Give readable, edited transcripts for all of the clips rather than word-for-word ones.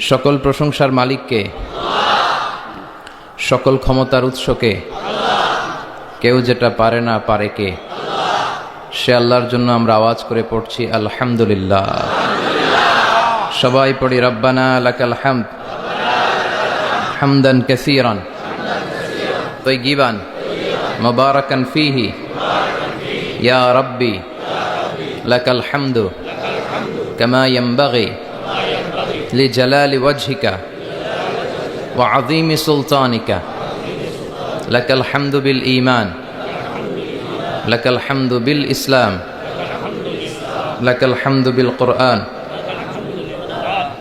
সকল প্রশংসার মালিককে, সকল ক্ষমতার উৎসকে, কেউ যেটা পারে না পারে কে, সে আল্লাহর জন্য আমরা আওয়াজ করে পড়ছি আলহামদুলিল্লাহ। সবাই পড়ি রব্বানা লাকাল হামদ হামদান কাসীরান তাইয়িবান মুবারাকান ফীহি ইয়া রাব্বি লাকাল হামদু কামা ইয়ানবাগি লিজালালি ওয়াজহিকা ওয়া আযীমি সুলতানিকা লাকাল হামদু বিল ঈমান লাকাল হামদু বিল ইসলাম লাকাল হামদু বিল কুরআন।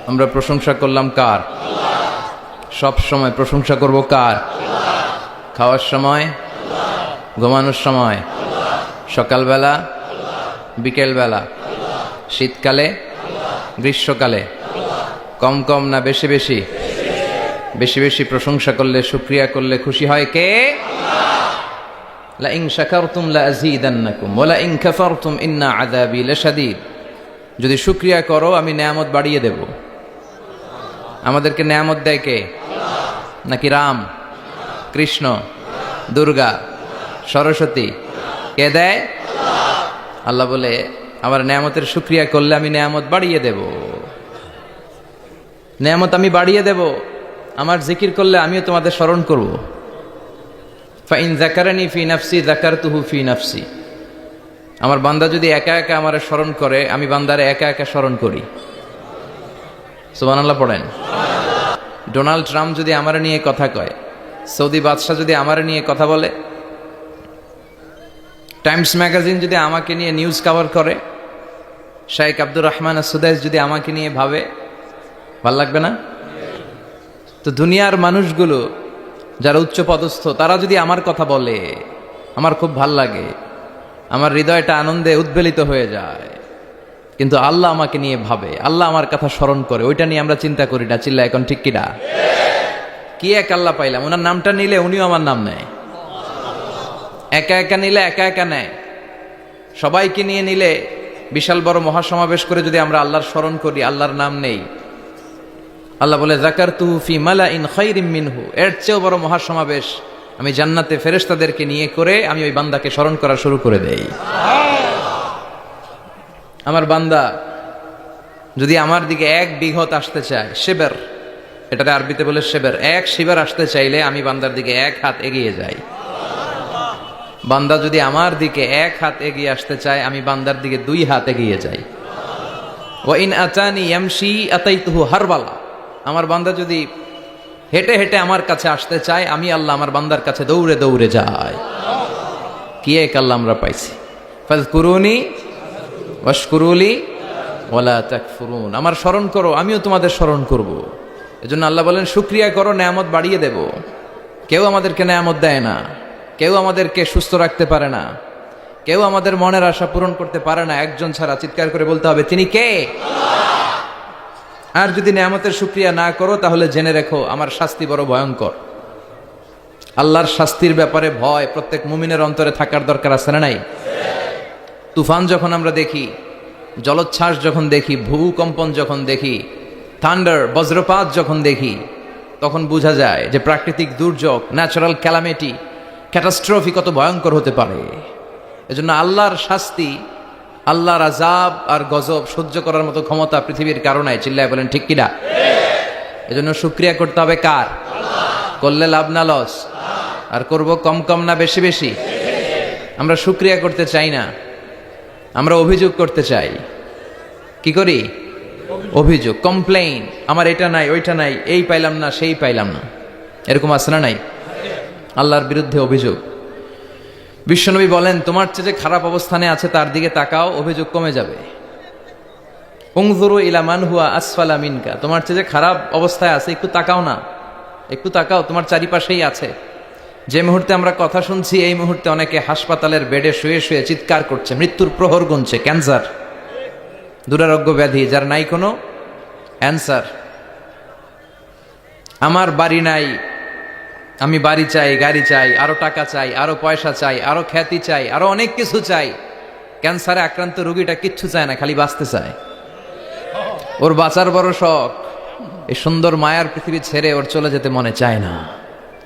আমরা প্রশংসা করলাম কার? সব সময় প্রশংসা করব কার? খাওয়ার সময়, ঘুমানোর সময়, সকালবেলা, বিকেলবেলা, শীতকালে, গ্রীষ্মকালে, কম কম না বেশি বেশি? বেশি বেশি প্রশংসা করলে, শুকরিয়া করলে খুশি হয় কে? লা ইন শাকারতুম লা আযীদান্নাকুম ওয়া লা ইন কাফারতুম ইন্না আযাবি লাশাদীদ। যদি শুকরিয়া করো আমি নেয়ামত বাড়িয়ে দেব। আমাদেরকে নেয়ামত দেয় কে? নাকি রাম, কৃষ্ণ, দুর্গা, সরস্বতী? কে দেয়? আল্লাহ বলে আমার নেয়ামতের শুকরিয়া করলে আমি নেয়ামত বাড়িয়ে দেব। নেয়ামত আমি বাড়িয়ে দেব। আমার জিকির করলে আমিও তোমাদের স্মরণ করব। ফাইন যাকারানি ফি নাফসি যাকারতুহু ফি নাফসি। আমার বান্দা যদি একা একা আমার স্মরণ করে, আমি বান্দারে একা একা স্মরণ করি। সুবহানাল্লাহ পড়েন। ডোনাল্ড ট্রাম্প যদি আমার নিয়ে কথা কয়, সৌদি বাদশাহ যদি আমার নিয়ে কথা বলে, টাইমস ম্যাগাজিন যদি আমাকে নিয়ে নিউজ কভার করে, শাইখ আব্দুর রহমান আস-সুদাইস যদি আমাকে নিয়ে ভাবে, ভাল লাগবে না? তো দুনিয়ার মানুষগুলো যারা উচ্চ পদস্থ, তারা যদি আমার কথা বলে, আমার খুব ভাল লাগে, আমার হৃদয়টা আনন্দে উদ্বেলিত হয়ে যায়। কিন্তু আল্লাহ আমাকে নিয়ে ভাবে, আল্লাহ আমার কথা স্মরণ করে, ওইটা নিয়ে আমরা চিন্তা করি না। চিল্লা এখন ঠিক কিনা? কি এক আল্লাহ পাইলাম! ওনার নামটা নিলে উনিও আমার নাম নেয়। একা একা নিলে একা একা নেয়, সবাইকে নিয়ে নিলে, বিশাল বড় মহাসমাবেশ করে যদি আমরা আল্লাহর স্মরণ করি, আল্লাহর নাম নেই, আল্লাহ বলে যাকারতুহু ফি মালাইন খায়রিম মিনহু। এর চেয়েও বড় মহাসমাবেশ আমি জান্নাতে ফেরেশতাদেরকে নিয়ে করে আমি ওই বান্দাকে স্মরণ করা শুরু করে দেই। আমার বান্দা যদি আমার দিকে এক বিঘত আসতে চায়, শিবের, এটাতে আরবিতে বলে শিবের, এক শিবের আসতে চাইলে আমি বান্দার দিকে এক হাত এগিয়ে যাই। বান্দা যদি আমার দিকে এক হাত এগিয়ে আসতে চায়, আমি বান্দার দিকে দুই হাত এগিয়ে যাই। ওয়া ইন আতানি ইয়ামশি আতাইতুহু হারবালা। আমার বান্দা যদি হেঁটে হেঁটে আমার কাছে আসতে চায়, আমি আল্লাহ আমার বান্দার কাছে দৌড়ে দৌড়ে যাই। কি এক আল্লাহ আমরা পাইছি! ফাযকুরুনি ওয়াশকুরুলি ওয়ালা তাকফুরুন। আমার স্মরণ করো, আমিও তোমাদের স্মরণ করব। এজন্য আল্লাহ বলেন শুকরিয়া করো, নেয়ামত বাড়িয়ে দেব। কেউ আমাদেরকে নেয়ামত দেয় না, কেউ আমাদেরকে সুস্থ রাখতে পারে না, কেউ আমাদের মনের আশা পূরণ করতে পারে না, একজন ছাড়া। চিৎকার করে বলতে হবে, তিনি কে? আর যদি নেয়ামতের শুকরিয়া না করো, তাহলে জেনে রেখো আমার শাস্তি বড় ভয়ঙ্কর। আল্লাহর শাস্তির ব্যাপারে ভয় প্রত্যেক মুমিনের অন্তরে থাকার দরকার আছে না নাই? তুফান যখন আমরা দেখি, জলোচ্ছ্বাস যখন দেখি, ভূকম্পন যখন দেখি, থান্ডার, বজ্রপাত যখন দেখি, তখন বোঝা যায় যে প্রাকৃতিক দুর্যোগ, ন্যাচারাল ক্যালামিটি, ক্যাটাস্ট্রফি কত ভয়ঙ্কর হতে পারে। এজন্য আল্লাহর শাস্তি, আল্লাহর আযাব আর গজব সহ্য করার মতো ক্ষমতা পৃথিবীর কারো নাই। চিল্লায় বলেন ঠিক কিনা? এজন্য শুকরিয়া করতে হবে কার? করলে লাভ না লস? আর করব কম কম না বেশি বেশি? আমরা শুকরিয়া করতে চাই না, আমরা অভিযোগ করতে চাই। কি করি? অভিযোগ, কমপ্লেইন। আমার এটা নাই, ওইটা নাই, এই পাইলাম না, সেই পাইলাম না। এরকম আছে না নাই? আল্লাহর বিরুদ্ধে অভিযোগ। বিশ্বনবী বলেন, তোমার চেয়ে যে খারাপ অবস্থানে আছে তার দিকে তাকাও, অভিযোগ কমে যাবে। উনজুরু ইলা মান হুয়া আসফালা মিনকা। তোমার চেয়ে যে খারাপ অবস্থায় আছে, একটু তাকাও না, একটু তাকাও, তোমার চারিপাশেই আছে। যে মুহূর্তে আমরা কথা শুনছি, এই মুহূর্তে অনেকে হাসপাতালের বেডে শুয়ে শুয়ে চিৎকার করছে, মৃত্যুর প্রহর গুনছে। ক্যান্সার, দুরারোগ্য ব্যাধি, যার নাই কোনো অ্যান্সার। আমার বাড়ি নাই, আমি বাড়ি চাই, গাড়ি চাই, আরো টাকা চাই, আরো পয়সা চাই, আরো খ্যাতি চাই, আরো অনেক কিছু চাই। ক্যান্সারে আক্রান্ত রোগীটা কিচ্ছু চায় না, খালি বাঁচতে চায়। ওর বাঁচার বড় শখ। এই সুন্দর মায়ার পৃথিবী ছেড়ে ওর চলে যেতে মনে চায় না,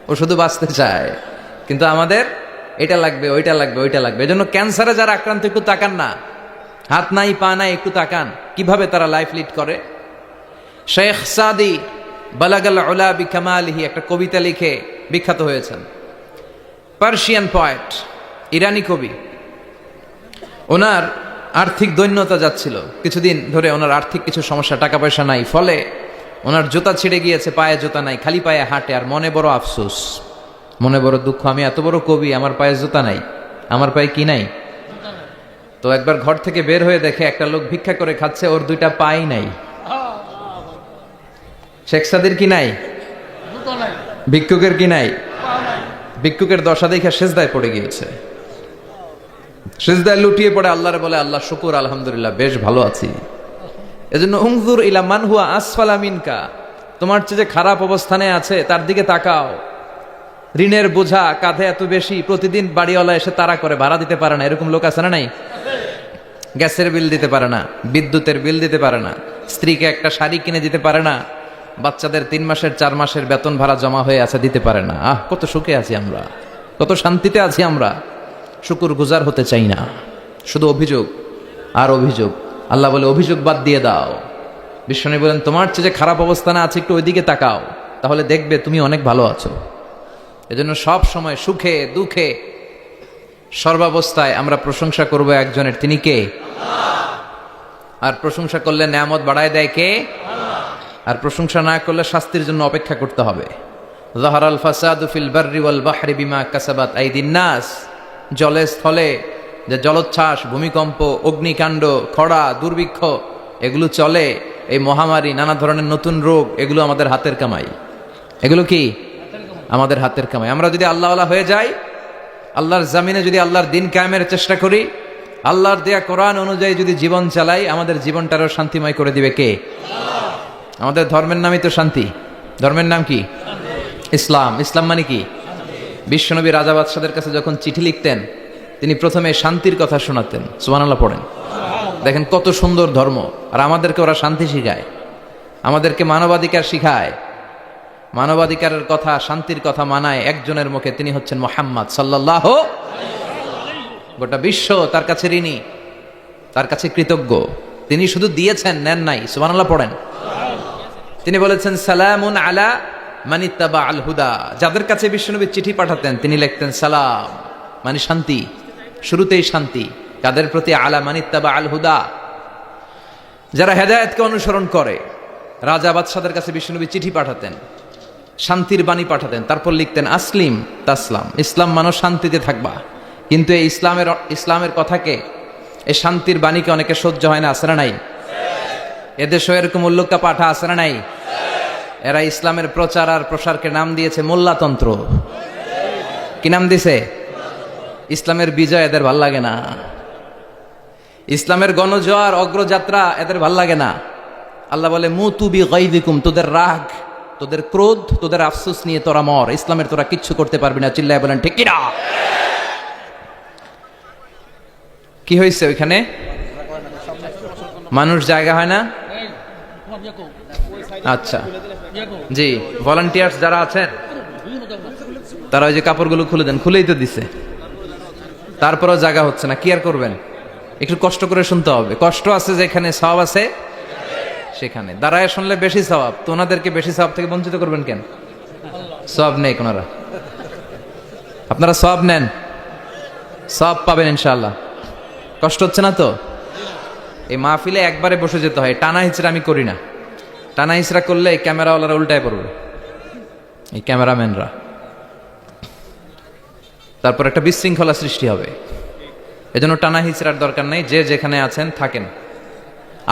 ও শুধু বাঁচতে চায়। কিন্তু আমাদের এটা লাগবে, ওইটা লাগবে, ওইটা লাগবে। এজন্য ক্যান্সারে যারা আক্রান্ত একটু তাকান না, হাত নাই পা নাই, একটু তাকান কিভাবে তারা লাইফ লিড করে। শেখ সাদি বালাগাল উলা বিকামালিহি একটা কবিতা লিখে বিখ্যাত হয়েছেন। পার্সিয়ান পয়েট, ইরানি কবি। ওনার আর্থিক দৈন্যতা যাচ্ছিল, কিছুদিন ধরে ওনার আর্থিক কিছু সমস্যা, টাকা পয়সা নাই, ফলে ওনার জুতা ছিঁড়ে গিয়েছে, পায়ে জুতা নাই, খালি পায়ে হাঁটে, আর মনে বড় আফসোস, মনে বড় দুঃখ, আমি এত বড় কবি, আমার পায়ে জুতা নাই, আমার পায়ে কি নাই। তো একবার ঘর থেকে বের হয়ে দেখে একটা লোক ভিক্ষা করে খাচ্ছে, ওর দুইটা পাই নাই। শেখ সাদির কি নাই? ভিক্ষুকের কি নাই? ভিক্ষুকের দশা দেখে সেজদায় পড়ে গিয়েছে, সেজদায় লুটিয়ে পড়ে আল্লাহরে বলে, আল্লাহ শুকুর, আলহামদুলিল্লাহ, বেশ ভালো আছি। এজন্য উনজুর ইলা মান হুয়া আসফালা মিনকা, তোমার চেয়ে যে খারাপ অবস্থানে আছে তার দিকে তাকাও। ঋণের বোঝা কাঁধে এত বেশি, প্রতিদিন বাড়িওয়ালা এসে তাড়া করে, ভাড়া দিতে পারে না, এরকম লোক আছে না নাই? গ্যাসের বিল দিতে পারে না, বিদ্যুতের বিল দিতে পারে না, স্ত্রীকে একটা শাড়ি কিনে দিতে পারে না, বাচ্চাদের 3 মাসের 4 মাসের বেতন ভাড়া জমা হয়ে আছে, দিতে পারে না। কত সুখে আছি আমরা, কত শান্তিতে আছি আমরা, শুকুর গুজার হতে চাই না, শুধু অভিযোগ আর অভিযোগ। আল্লাহ বলে অভিযোগ বাদ দিয়ে দাও। বিশ্বনবী বলেন, তোমার চেয়ে যে খারাপ অবস্থানে আছে একটু ওইদিকে তাকাও, তাহলে দেখবে তুমি অনেক ভালো আছো। এজন্য সব সময় সুখে দুঃখে সর্বাবস্থায় আমরা প্রশংসা করব একজনের, তিনি কে? আর প্রশংসা করলে নেয়ামত বাড়ায় দেয় কে? আর প্রশংসা না করলে শাস্তির জন্য অপেক্ষা করতে হবে। যাহারাল ফাসাদু ফিল বাররি ওয়াল বাহরি বিমা কাসাবাত আইদিন নাস, জলে স্থলে যে জলোচ্ছ্বাস, ভূমিকম্প, অগ্নিকাণ্ড, খরা, দুর্ভিক্ষ এগুলো চলে, এই মহামারী, নানা ধরনের নতুন রোগ, এগুলো আমাদের হাতের কামাই। এগুলো কি? আমাদের হাতের কামাই। আমরা যদি আল্লাহওয়ালা হয়ে যাই, আল্লাহর জামিনে যদি আল্লাহর দিন কায়েমের চেষ্টা করি, আল্লাহর দেয়া কোরআন অনুযায়ী যদি জীবন চালাই, আমাদের জীবনটারও শান্তিময় করে দিবে কে? আমাদের ধর্মের নামই তো শান্তি। ধর্মের নাম কি? ইসলাম। ইসলাম মানে কি? বিশ্বনবী রাজা বাদশাদের কাছে যখন চিঠি লিখতেন, তিনি প্রথমে শান্তির কথা শোনাতেন। সুবহানাল্লাহ পড়েন। দেখেন কত সুন্দর ধর্ম। আর আমাদেরকে ওরা শান্তি শিখায়, আমাদেরকে মানবাধিকার শিখায়, মানবাধিকারের কথা, শান্তির কথা মানায় একজনের মুখে, তিনি হচ্ছেন মুহাম্মদ সাল্লাল্লাহু। গোটা বিশ্ব তার কাছে ঋণী, তার কাছে কৃতজ্ঞ। তিনি শুধু দিয়েছেন, নেন নাই। সুবহানাল্লাহ পড়েন। তিনি বলেছেন, সালামুন আলা মানিত্তাবা আল হুদা। যাদের কাছে বিশ্বনবী চিঠি পাঠাতেন, তিনি লিখতেন সালাম, মানে শান্তি, শুরুতেই শান্তি। কাদের প্রতি? আলা মানিত্তাবা আল হুদা, যারা হেদায়েতকে অনুসরণ করে। রাজা বাদশাদের কাছে বিশ্বনবী চিঠি পাঠাতেন, শান্তির বাণী পাঠাতেন, তারপর লিখতেন আসলিম তাসলাম, ইসলাম মানো শান্তিতে থাকবা। কিন্তু এই ইসলামের কথাকে, এই শান্তির বাণীকে অনেকে সহ্য হয় না, আসরা নাই? এদেশও এরকম উল্লুক্কা পাঠা আসরা নাই? এরা ইসলামের প্রচার আর প্রসারকে নাম দিয়েছে মোল্লাতন্ত্র। কি নাম দিছে? ইসলামের বিজয় এদের ভাল লাগে না, ইসলামের গণজোয়ার অগ্রযাত্রা এদের ভাল লাগে না। আল্লাহ বলে, মুতু বিগাইযিকুম, তোদের রাগ, তোদের ক্রোধ, তোদের আফসোস নিয়ে তোরা মর, ইসলামের তোরা কিচ্ছু করতে পারবি না। চিল্লায় বলেন ঠিক কিনা? কি হয়েছে ওইখানে? মানুষ জায়গা হয় না? আচ্ছা জি, ভলান্টিয়ার্স যারা আছেন তারা ওই যে কাপড়গুলো খুলে দেন, খুলেই তো দিছে, তারপরেও জায়গা হচ্ছে না। কি আর করবেন? একটু কষ্ট করে শুনতে হবে। কষ্ট আছে যেখানে, সওয়াব আছে সেখানে। দাঁড়ায় শুনলে বেশি সওয়াব, তো ওনাদেরকে বেশি সওয়াব থেকে বঞ্চিত করবেন কেন? সওয়াব নেই ওনারা, আপনারা সওয়াব নেন, সওয়াব পাবেন ইনশাআল্লাহ। কষ্ট হচ্ছে না তো? এই মাহফিলে একবারে বসে যেতে হয়, টানা হিচড়া আমি করি না। টানা হিচড়া করলে এই ক্যামেরাওয়ালারা উল্টায় পড়বে, এই ক্যামেরাম্যানরা, তারপর একটা বিশৃঙ্খলা সৃষ্টি হবে। এজন্য টানা হিচড়ার দরকার নেই, যে যেখানে আছেন থাকেন।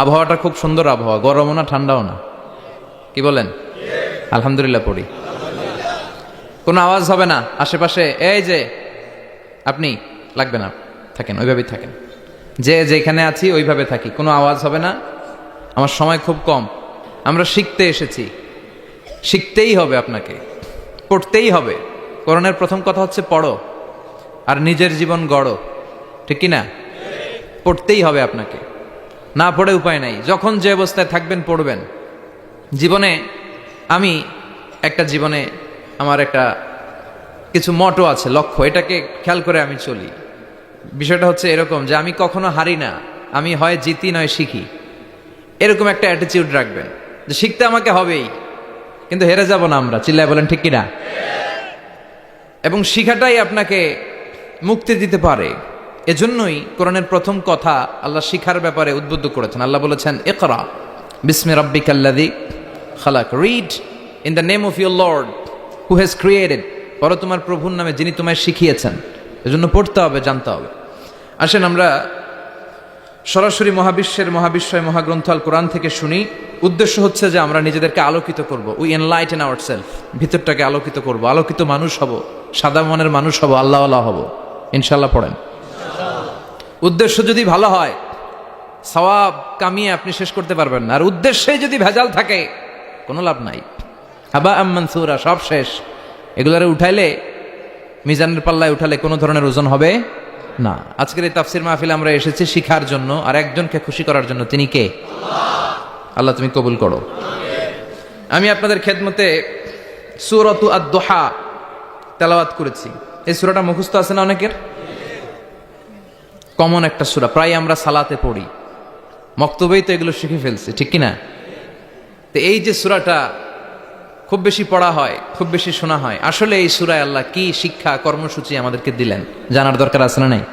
আবহাওয়াটা খুব সুন্দর আবহাওয়া, গরমও না ঠান্ডাও না। কি বলেন? আলহামদুলিল্লাহ পড়ি। কোনো আওয়াজ হবে না আশেপাশে, এই যে আপনি লাগবে না, থাকেন ওইভাবেই থাকেন। যে যেখানে আছি ওইভাবে থাকি, কোনো আওয়াজ হবে না। আমার সময় খুব কম, আমরা শিখতে এসেছি, শিখতেই হবে, আপনাকে পড়তেই হবে। কোরআনের প্রথম কথা হচ্ছে পড়ো, আর নিজের জীবন গড়ো, ঠিক কি না? পড়তেই হবে আপনাকে, না পড়ে উপায় নাই। যখন যে অবস্থায় থাকবেন পড়বেন, জীবনে আমি জীবনে আমার একটা কিছু মটো আছে, লক্ষ্য, এটাকে খেয়াল করে আমি চলি। বিষয়টা হচ্ছে এরকম যে আমি কখনো হারি না, আমি হয় জিতি নয় শিখি, এরকম একটা অ্যাটিটিউড রাখবেন যে শিখতে আমাকে হবেই, কিন্তু হেরে যাব না আমরা। চিল্লায় বলেন ঠিক কিনা? এবং শিখাটাই আপনাকে মুক্তি দিতে পারে। এজন্যই কোরআনের প্রথম কথা আল্লাহ শিখার ব্যাপারে উদ্বুদ্ধ করেছেন। আল্লাহ বলেছেন, ইকরা বিসমি রাব্বিকাল্লাযী খালাক, read in the name of your lord who has created, পড়ো তোমার প্রভুর নামে যিনি তোমায় শিখিয়েছেন। এজন্য পড়তে হবে, জানতে হবে। আসেন আমরা সরাসরি মহাবিশ্বয় মহাগ্রন্থ আল কোরআন থেকে শুনি। উদ্দেশ্য হচ্ছে যে আমরা নিজেদেরকে আলোকিত করব, উই এনলাইটেন আওয়ারসেলফ, ভিতরটাকে আলোকিত করব, আলোকিত মানুষ হব, সাদা মনের মানুষ হব, আল্লাহওয়ালা হব ইনশাল্লাহ। পড়েন। উদ্দেশ্য যদি ভালো হয় সওয়াব কামিয়ে আপনি শেষ করতে পারবেন না, আর উদ্দেশ্যে যদি ভেজাল থাকে কোনো লাভ নাই। হাবা মানসুরা, সব শেষ। এগুলারে উঠাইলে, মিজানের পাল্লায় উঠালে কোনো ধরনের ওজন হবে না। আজকের এই তাফসির মাহফিলে আমরা এসেছি শিখার জন্য আর একজনকে খুশি করার জন্য। তিনি কে? আল্লাহ তুমি কবুল করো। আমি আপনাদের খেদমতে সূরাতু আদ-দুহা তেলাওয়াত করেছি। এই সূরাটা মুখস্থ আছে না অনেকের? কমন একটা সূরা, প্রায় আমরা সালাতে পড়ি, মক্তবেই তো এগুলো শিখে ফেলছি, ঠিক কিনা? তো এই যে সূরাটা খুব বেশি পড়া হয়, খুব বেশি শোনা হয়, আসলে এই সূরায় আল্লাহ কি শিক্ষা কর্মসূচি আমাদেরকে দিলেন জানার দরকার আছে না নাই?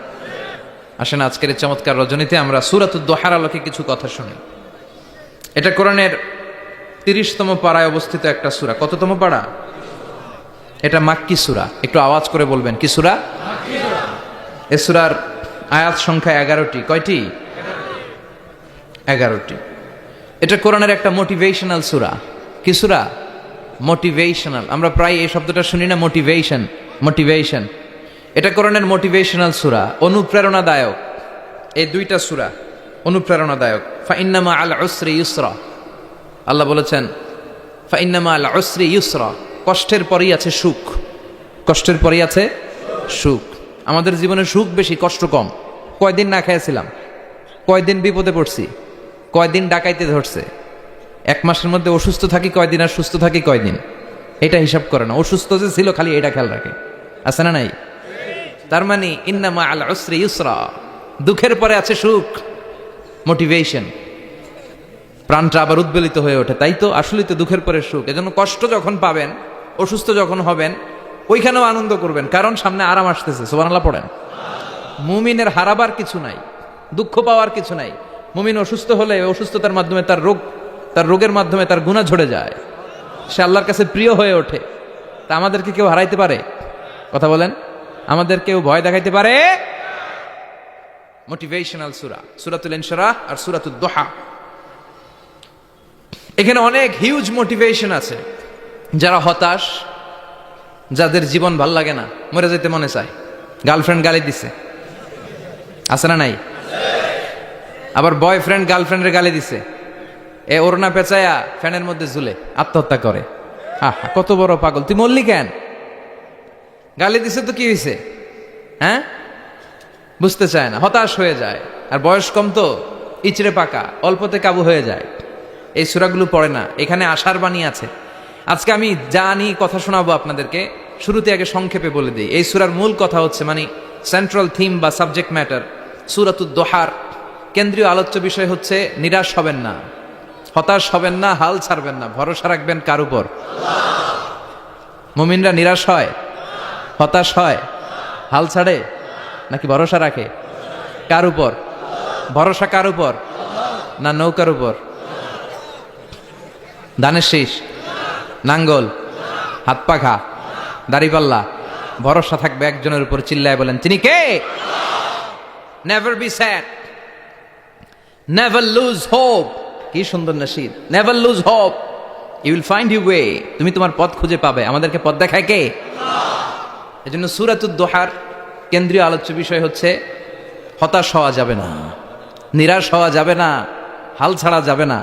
আসেন আজকের এই চমৎকার রজনীতে আমরা সূরাতুদ দুহার আলোকে কিছু কথা শুনি। এটা কোরআনের 30তম পারায় অবস্থিত একটা সূরা। কততম পারা? এটা মাক্কি সূরা। একটু আওয়াজ করে বলবেন, কি সূরা? মাক্কি সূরা। এই সূরার আয়াত সংখ্যা 11টি। কয়টি? 11টি। এটা কোরআনের একটা মোটিভেশনাল সূরা। কি সূরা? মোটিভেশনাল। আমরা প্রায় এই শব্দটা শুনি না, মোটিভেশন। এটা কোরআনের মোটিভেশনাল সূরা, অনুপ্রেরণাদায়ক। এই দুইটা সূরা অনুপ্রেরণাদায়ক। ফাইন্নামা আল উসরি ইউসরা, আল্লাহ বলেছেন ফাইন্নামা আল উসরি ইউসরা, কষ্টের পরেই আছে সুখ, কষ্টের পরেই আছে সুখ। আমাদের জীবনে সুখ বেশি, কষ্ট কম। কয়দিন না খেয়েছিলাম, কয়দিন বিপদে পড়ছি, কয়দিন ডাকাইতে ধরছে, এক মাসের মধ্যে অসুস্থ থাকি কয়দিন আর সুস্থ থাকি কয়দিন, এটা হিসাব করে না। অসুস্থ যে ছিল খালি এটা খেয়াল রাখে, আছে না নাই? তার মানে ইন্নামা আল উসরি ইউসরা, দুঃখের পরে আছে সুখ, মোটিভেশন। প্রাণটা আবার উদ্বেলিত হয়ে ওঠে, তাই তো আসলেই তো দুঃখের পরে সুখ। এজন্য কষ্ট যখন পাবেন, অসুস্থ যখন হবেন, ওইখানেও আনন্দ করবেন, কারণ সামনে আরাম আসতেছে। সুবহানাল্লাহ পড়েন। মুমিনের হারাবার কিছু নাই, দুঃখ পাওয়ার কিছু নাই। মুমিন অসুস্থ হলে অসুস্থতার মাধ্যমে তার রোগের মাধ্যমে তার গুনাহ ঝরে যায়, সে আল্লাহর কাছে প্রিয় হয়ে ওঠে। তা আমাদেরকে কেউ হারাইতে পারে? কথা বলেন, আমাদের কেউ ভয় দেখাইতে পারে? মোটিভেশনাল সূরা, সূরাতুল ইনশিরাহ আর সূরাতুদ দুহা। এখানে অনেক হিউজ মোটিভেশন আছে। যারা হতাশ, যাদের জীবন ভাল লাগে না, মরে যেতে মনে চায়, গার্লফ্রেন্ড গালি দিছে, আছে না নাই? আবার বয়ফ্রেন্ড গার্লফ্রেন্ডের গালি দিছে, এ ওড়না পেঁচায়া ফ্যানের মধ্যে ঝুলে আত্মহত্যা করে। আহা, কত বড় পাগল তুই, মরলি কেন? গালি দিছে তো কি হয়েছে? হ্যাঁ, বুঝতে চায় না, হতাশ হয়ে যায়। আর বয়স কম তো, ইচড়ে পাকা, অল্পতে কাবু হয়ে যায়। এই সূরাগুলো পড়ে না। এখানে আশার বাণী আছে। আজকে আমি জানি কথা শোনাবো আপনাদেরকে, শুরুতে আগে সংক্ষেপে বলে দিই। এই সূরার মূল কথা হচ্ছে, মানে সেন্ট্রাল থিম বা সাবজেক্ট ম্যাটার, সূরাতুদ দুহার কেন্দ্রীয় আলোচ্য বিষয় হচ্ছে নিরাশ হবেন না, হতাশ হবেন না, হাল ছাড়বেন না, ভরসা রাখবেন কার উপর? মুমিনরা নিরাশ হয়, হতাশ হয়, হাল ছাড়ে নাকি ভরসা রাখে? কার উপর ভরসা? কার উপর? না নৌকার উপর, ধানের শীষ, নাঙ্গল, হাত পাখা, দাড়িপাল্লা? ভরসা থাকবে একজনের উপর। চিল্লায় বলেন, তিনি কে? Never be sad, never lose hope. কি সুন্দর নাশিদ, never lose hope, you will find you way. তুমি তোমার পথ খুঁজে পাবে। আমাদেরকে পথ দেখায় কে? এজন্য সূরাতুদ দুহার কেন্দ্রীয় আলোচ্য বিষয় হচ্ছে হতাশ হওয়া যাবে না, নিরাশ হওয়া যাবে না, হাল ছাড়া যাবে না,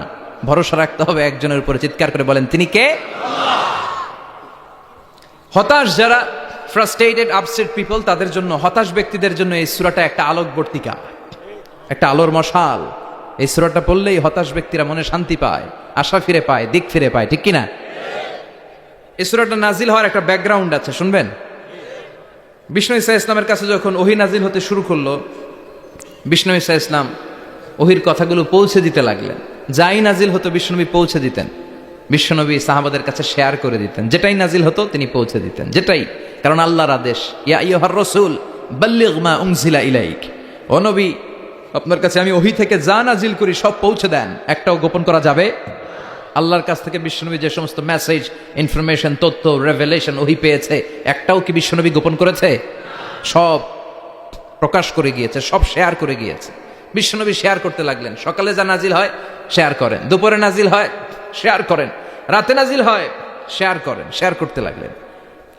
ভরসা রাখতে হবে একজনের উপরে। চিৎকার করে বলেন, তিনি কে? হতাশ যারা, ফ্রাস্ট্রেটেড আপসেট পিপল, তাদের জন্য, হতাশ ব্যক্তিদের জন্য এই সূরাটা একটা আলোকবর্তিকা, একটা আলোর মশাল। এই সূরাটা পড়লেই হতাশ ব্যক্তিরা মনে শান্তি পায়, আশা ফিরে পায়, দিক ফিরে পায়, ঠিক কিনা? এই সূরাটা নাজিল হওয়ার একটা ব্যাকগ্রাউন্ড আছে, শুনবেন। বিষ্ণু ঈসা ইসলামের কাছে যখন ওহী নাজিল হতে শুরু করলো, বিষ্ণু ঈসা ইসলাম ওহির কথাগুলো পৌঁছে দিতে লাগলেন। যাই নাজিল হতো বিষ্ণুনবী পৌঁছে দিতেন, বিশ্বনবী সাহাবাদের কাছে শেয়ার করে দিতেন। যেটাই নাজিল হতো তিনি পৌঁছে দিতেন, যেটাই, কারণ আল্লাহর আদেশ, ইয়া আইয়ুহার রাসূল বাল্লিগ মা উনজিলা ইলাইক, ও নবী আপনার কাছে আমি ওহী থেকে যা নাজিল করি সব পৌঁছে দেন, একটাও গোপন করা যাবে। আল্লাহর কাছ থেকে বিশ্বনবী যে সমস্ত মেসেজ, ইনফরমেশন, তথ্য, রেভেলেশন ওহী পেয়েছে, একটাও কি বিশ্বনবী গোপন করেছে? সব প্রকাশ করে গিয়েছে, সব শেয়ার করে গিয়েছে। বিশ্বনবী শেয়ার করতে লাগলেন। সকালে যা নাজিল হয় শেয়ার করেন, দুপুরে নাজিল হয় শেয়ার করেন, রাতে নাজিল হয় শেয়ার করেন, শেয়ার করতে লাগলেন।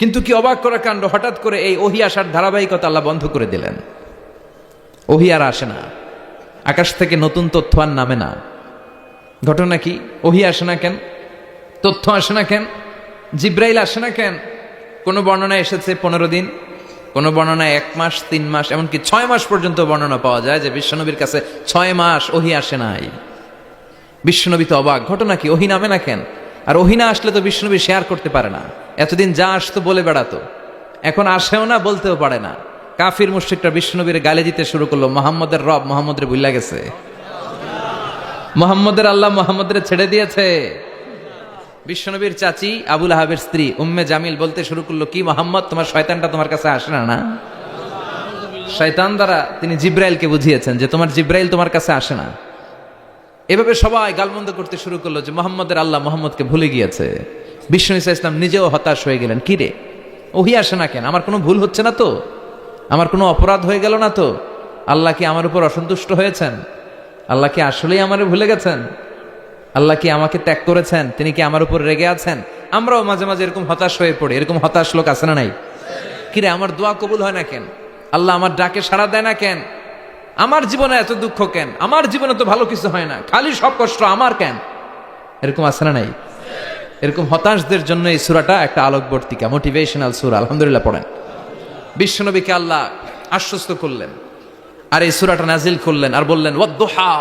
কিন্তু কি অবাক করা কাণ্ড, হঠাৎ করে এই ওহী আসার ধারাবাহিকতা আল্লাহ বন্ধ করে দিলেন। ওহী আর আসে না, আকাশ থেকে নতুন তথ্য আর নামে না। ঘটনা কি? ওহী আসে না কেন? তথ্য আসে না কেন? জিব্রাইল আসে না কেন? কোন বর্ণনায় এসেছে 15 দিন, কোন বর্ণনায় 1 মাস, 3 মাস, এমনকি 6 মাস পর্যন্ত বর্ণনা পাওয়া যায় যে বিশ্বনবীর কাছে 6 মাস ওহী আসে নাই। বিশ্বনবী তো অবাক, ঘটনা কি? ওহী নামে না কেন? আর ওহী না আসলে তো বিশ্বনবী শেয়ার করতে পারে না। এতদিন যা আসতো বলে বেড়াতো, এখন আসেও না, বলতেও পারে না। কাফির মুশরিকরা বিশ্বনবীর গালি দিতে শুরু করলো, মুহাম্মদের রব মুহাম্মদরে ভুইলা গেছে, মুহাম্মদের আল্লাহ মুহাম্মদরে ছেড়ে দিয়েছে। বিশ্বনবীর চাচি আবুল আহাবের স্ত্রী উম্মে জামিল বলতে শুরু করলো, কি মুহাম্মদ, তোমার শয়তানটা তোমার কাছে আসে না? না, শয়তান দ্বারা তিনি জিব্রাইলকে বুঝিয়েছেন যে তোমার জিব্রাইল তোমার কাছে আসে না। এভাবে সবাই গালমন্দ করতে শুরু করলো যে মুহাম্মদের আল্লাহ মুহাম্মদকে ভুলে গিয়েছে। বিষ্ণু ঈসা ইসলাম নিজেও হতাশ হয়ে গেলেন। কি রে, ওহী আসে না কেন? আমার কোনো ভুল হচ্ছে না তো? আমার কোনো অপরাধ হয়ে গেল না তো? আল্লাহ কি আমার উপর অসন্তুষ্ট হয়েছেন? আল্লাহ কি আসলেই আমারে ভুলে গেছেন? আল্লাহ কি আমাকে ত্যাগ করেছেন? তিনি কি আমার উপর রেগে আছেন? আমরাও মাঝে মাঝে এরকম হতাশ হয়ে পড়ি। এরকম হতাশ লোক আছে না নাই? কিরে, আমার দোয়া কবুল হয় না কেন? আল্লাহ আমার ডাকে সাড়া দেয় না কেন? আমার জীবনে এত দুঃখ কেন? আমার জীবনে তো ভালো কিছু হয় না, খালি সব কষ্ট আমার কেন? এরকম আছে না নাই? এরকম হতাশদের জন্য এই সূরাটা একটা আলোকবর্তিকা, মোটিভেশনাল সূরা। আলহামদুলিল্লাহ পড়েন। বিশ্বনবীকে আল্লাহ আশ্বস্ত করলেন আর এই সূরাটা নাজিল করলেন আর বললেন, ওয়াদ-দুহা,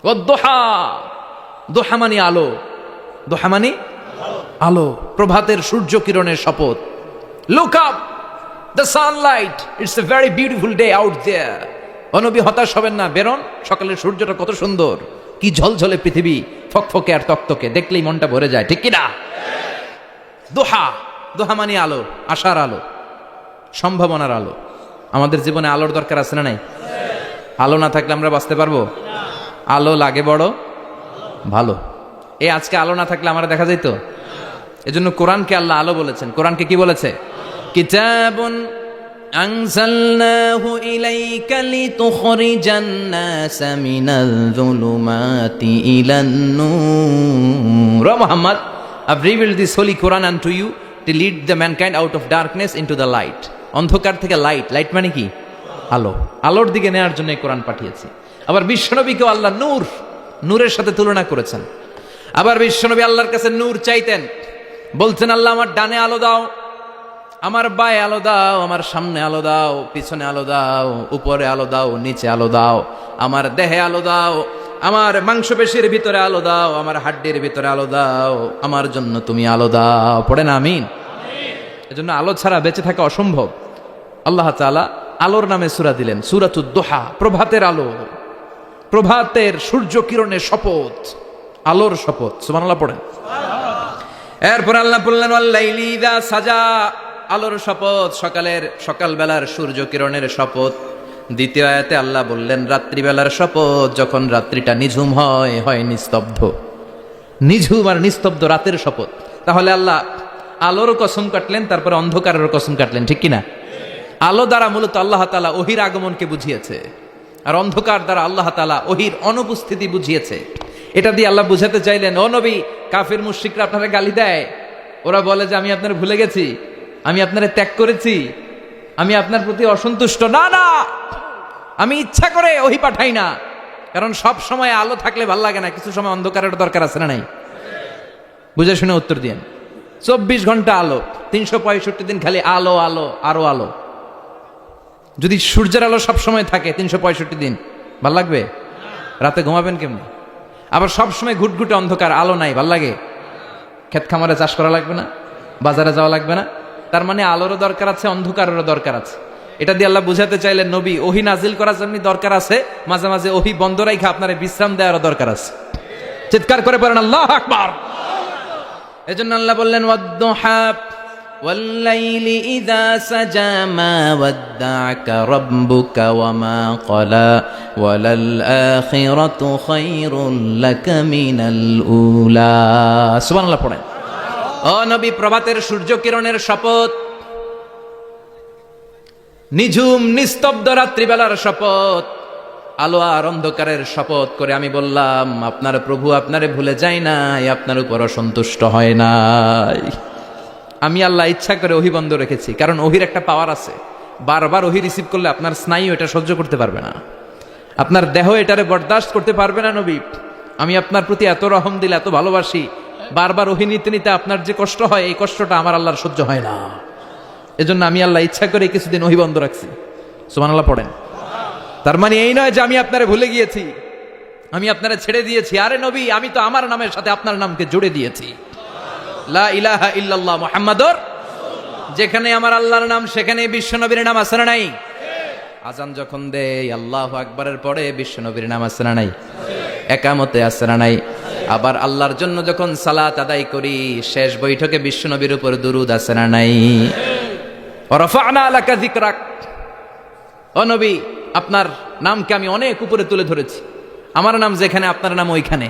ওয়াদ-দুহা, দুহা মানে আলো, দুহা মানে আলো, প্রভাতের সূর্য কিরণের শপথ। Look up, the sunlight, it's a very beautiful day out there. ও নবী, হতাশ হবেন না, বেরোন, সকালের সূর্যটা কত সুন্দর, কি ঝলঝলে পৃথিবী, ফকফকে আর তকতকে, দেখলেই মনটা ভরে যায়, ঠিক কিনা? দুহা, দুহা মানে আলো, আশার আলো, সম্ভাবনার আলো। আমাদের জীবনে আলোর দরকার আছে না নাই? আলো না থাকলে আমরা বাঁচতে পারবো? আলো লাগে বড় ভালো। এই আজকে আলো না থাকলে আমরা দেখা যাইতো? এজন্য কোরআনকে আল্লাহ আলো বলেছেন। কোরআনকে কি বলেছে? কিতাবুন আনজালনাহু ইলাইকা লিতুখরিজান নাসা মিনাল যুলুমাতি ইলান নূর। ও Muhammad, I've revealed this holy Quran unto you to lead the mankind out of darkness into the light. অন্ধকার থেকে লাইট, লাইট মানে কি? আলো, আলোর দিকে নেওয়ার জন্য এই কোরআন পাঠিয়েছি। আবার বিশ্বনবীকেও আল্লাহ নূর, নূরের সাথে তুলনা করেছেন। আবার বিশ্বনবী আল্লাহর কাছে নূর চাইতেন, বলছেন, আল্লাহ আমার ডানে আলো দাও, আমার বায়ে আলো দাও, আমার সামনে আলো দাও, পিছনে আলো দাও, উপরে আলো দাও, নিচে আলো দাও, আমার দেহে আলো দাও, আমার মাংসপেশির ভিতরে আলো দাও, আমার হাড্ডির ভিতরে আলো দাও, আমার জন্য তুমি আলো দাও। পড়ে না আমিন? এজন্য আলো ছাড়া বেঁচে থাকা অসম্ভব। আল্লাহ তাআলা আলোর নামে সূরা দিলেন, সূরাতুদ দুহা, প্রভাতের আলো, প্রভাতের সূর্য কিরণের শপথ, আলোর শপথ। সুবহানাল্লাহ পড়েন। এরপর আল্লাহ বললেন, ওয়াল্লাইলি ইযা সাজা, আলোর শপথ, সকালের, সকালবেলার সূর্য কিরণের শপথ। দ্বিতীয় আয়াতে আল্লাহ বললেন, রাত্রিবেলার শপথ, যখন রাত্রিটা নিঝুম হয়, হয় নিস্তব্ধ, নিঝুম আর নিস্তব্ধ রাতের শপথ। তাহলে আল্লাহ আলোর কসম কাটলেন, তারপরে অন্ধকারের কসম কাটলেন, ঠিক কিনা? আলো দ্বারা মূলত আল্লাহ তাআলা ওহীর আগমনকে বুঝিয়েছে, আর অন্ধকার দ্বারা আল্লাহ তাআলা ওহীর অনুপস্থিতি বুঝিয়েছে। এটা দিয়ে আল্লাহ বুঝাতে চাইলেন, ও নবী, কাফির মুশরিকরা আপনারা গালি দেয়, ওরা বলে যে আমি আপনার ভুলে গেছি, আমি আপনারে ত্যাগ করেছি, আমি আপনার প্রতি অসন্তুষ্ট। না না, আমি ইচ্ছা করে ওহী পাঠাই না, কারণ সব সময় আলো থাকলে ভাল লাগে না, কিছু সময় অন্ধকারের দরকার আছে না নাই? বুঝে শুনে উত্তর দিয়েন। 24 ঘন্টা আলো, 365 দিন খালি আলো, আলো আরো আলো। যদি সূর্যের আলো সব সময় থাকে 365 দিন, ভাল লাগবে? রাতে ঘুমাবেন কেমনি? আবার সবসময় ঘুটঘুটে অন্ধকার, আলো নাই, ভাল লাগে? ক্ষেত খামারে চাষ করা লাগবে না, বাজারে যাওয়া লাগবে না। তার মানে আলোরও দরকার আছে, অন্ধকারেরও দরকার আছে। এটা দিয়ে আল্লাহ বুঝাতে চাইলেন নবী ওহী নাজিল করার জন্য দরকার আছে, মাঝে মাঝে ওহী বন্ধ রাইখা আপনার বিশ্রাম দেওয়ারও দরকার আছে। চিৎকার করে পড়েন আল্লাহু আকবার। এজন্য আল্লাহ বললেন ওয়াদ-দুহা ওয়াল-লাইলি ইযা সাজা মা ওয়াদ্দা'আকা রাব্বুকা ওয়া মা ক্বালা ওয়ালাল আখিরাতু খায়রুল লাকা মিনাল উলা। সুবহানাল্লাহ পড়েন। ও নবী, প্রভাতের সূর্য কিরণের শপথ, নিঝুম নিস্তব্ধ রাত্রিবেলার শপথ, আলো আর অন্ধকারের শপথ করে আমি বললাম আপনার প্রভু আপনারে ভুলে যায় নাই, আপনার উপর অসন্তুষ্ট হয় নাই। আমি আল্লাহ ইচ্ছা করে ওহী বন্ধ রেখেছি, কারণ ওহীর একটা পাওয়ার আছে। বারবার ওহী রিসিভ করলে আপনার স্নায়ু এটা সহ্য করতে পারবে না, আপনার দেহ এটারে বরদাস্ত করতে পারবে না। নবী, আমি আপনার প্রতি এত রহম দিলে, এত ভালোবাসি, বারবার ওহী নিতে নিতে আপনার যে কষ্ট হয়, এই কষ্টটা আমার আল্লাহর সহ্য হয় না। এজন্য আমি আল্লাহ ইচ্ছা করে কিছুদিন ওহী বন্ধ রাখছি। সুবহানাল্লাহ পড়েন। তার মানে এই নয় যে আমি আপনারে ভুলে গিয়েছি, আমি আপনারে ছেড়ে দিয়েছি। আরে নবী, আমি তো আমার নামের সাথে আপনার নামকে জুড়ে দিয়েছি। লা ইলাহা ইল্লাল্লাহ মুহাম্মাদুর রাসূলুল্লাহ। যেখানে আমার আল্লাহর নাম সেখানে বিশ্ব নবীর নাম আছে না নাই? আজান যখন দেই আল্লাহু আকবারের পরে বিশ্ব নবীর নাম আছে না নাই? একামতে আছে না নাই? আবার আল্লাহর জন্য যখন সালাত আদায় করি শেষ বৈঠকে বিশ্ব নবীর উপর দুরূদ আছে না নাই? রাফা'না লাকা যিকরাক। ও নবী, আপনার নামকে আমি অনেক উপরে তুলে ধরেছি। আমার নাম যেখানে আপনার নাম ওইখানে,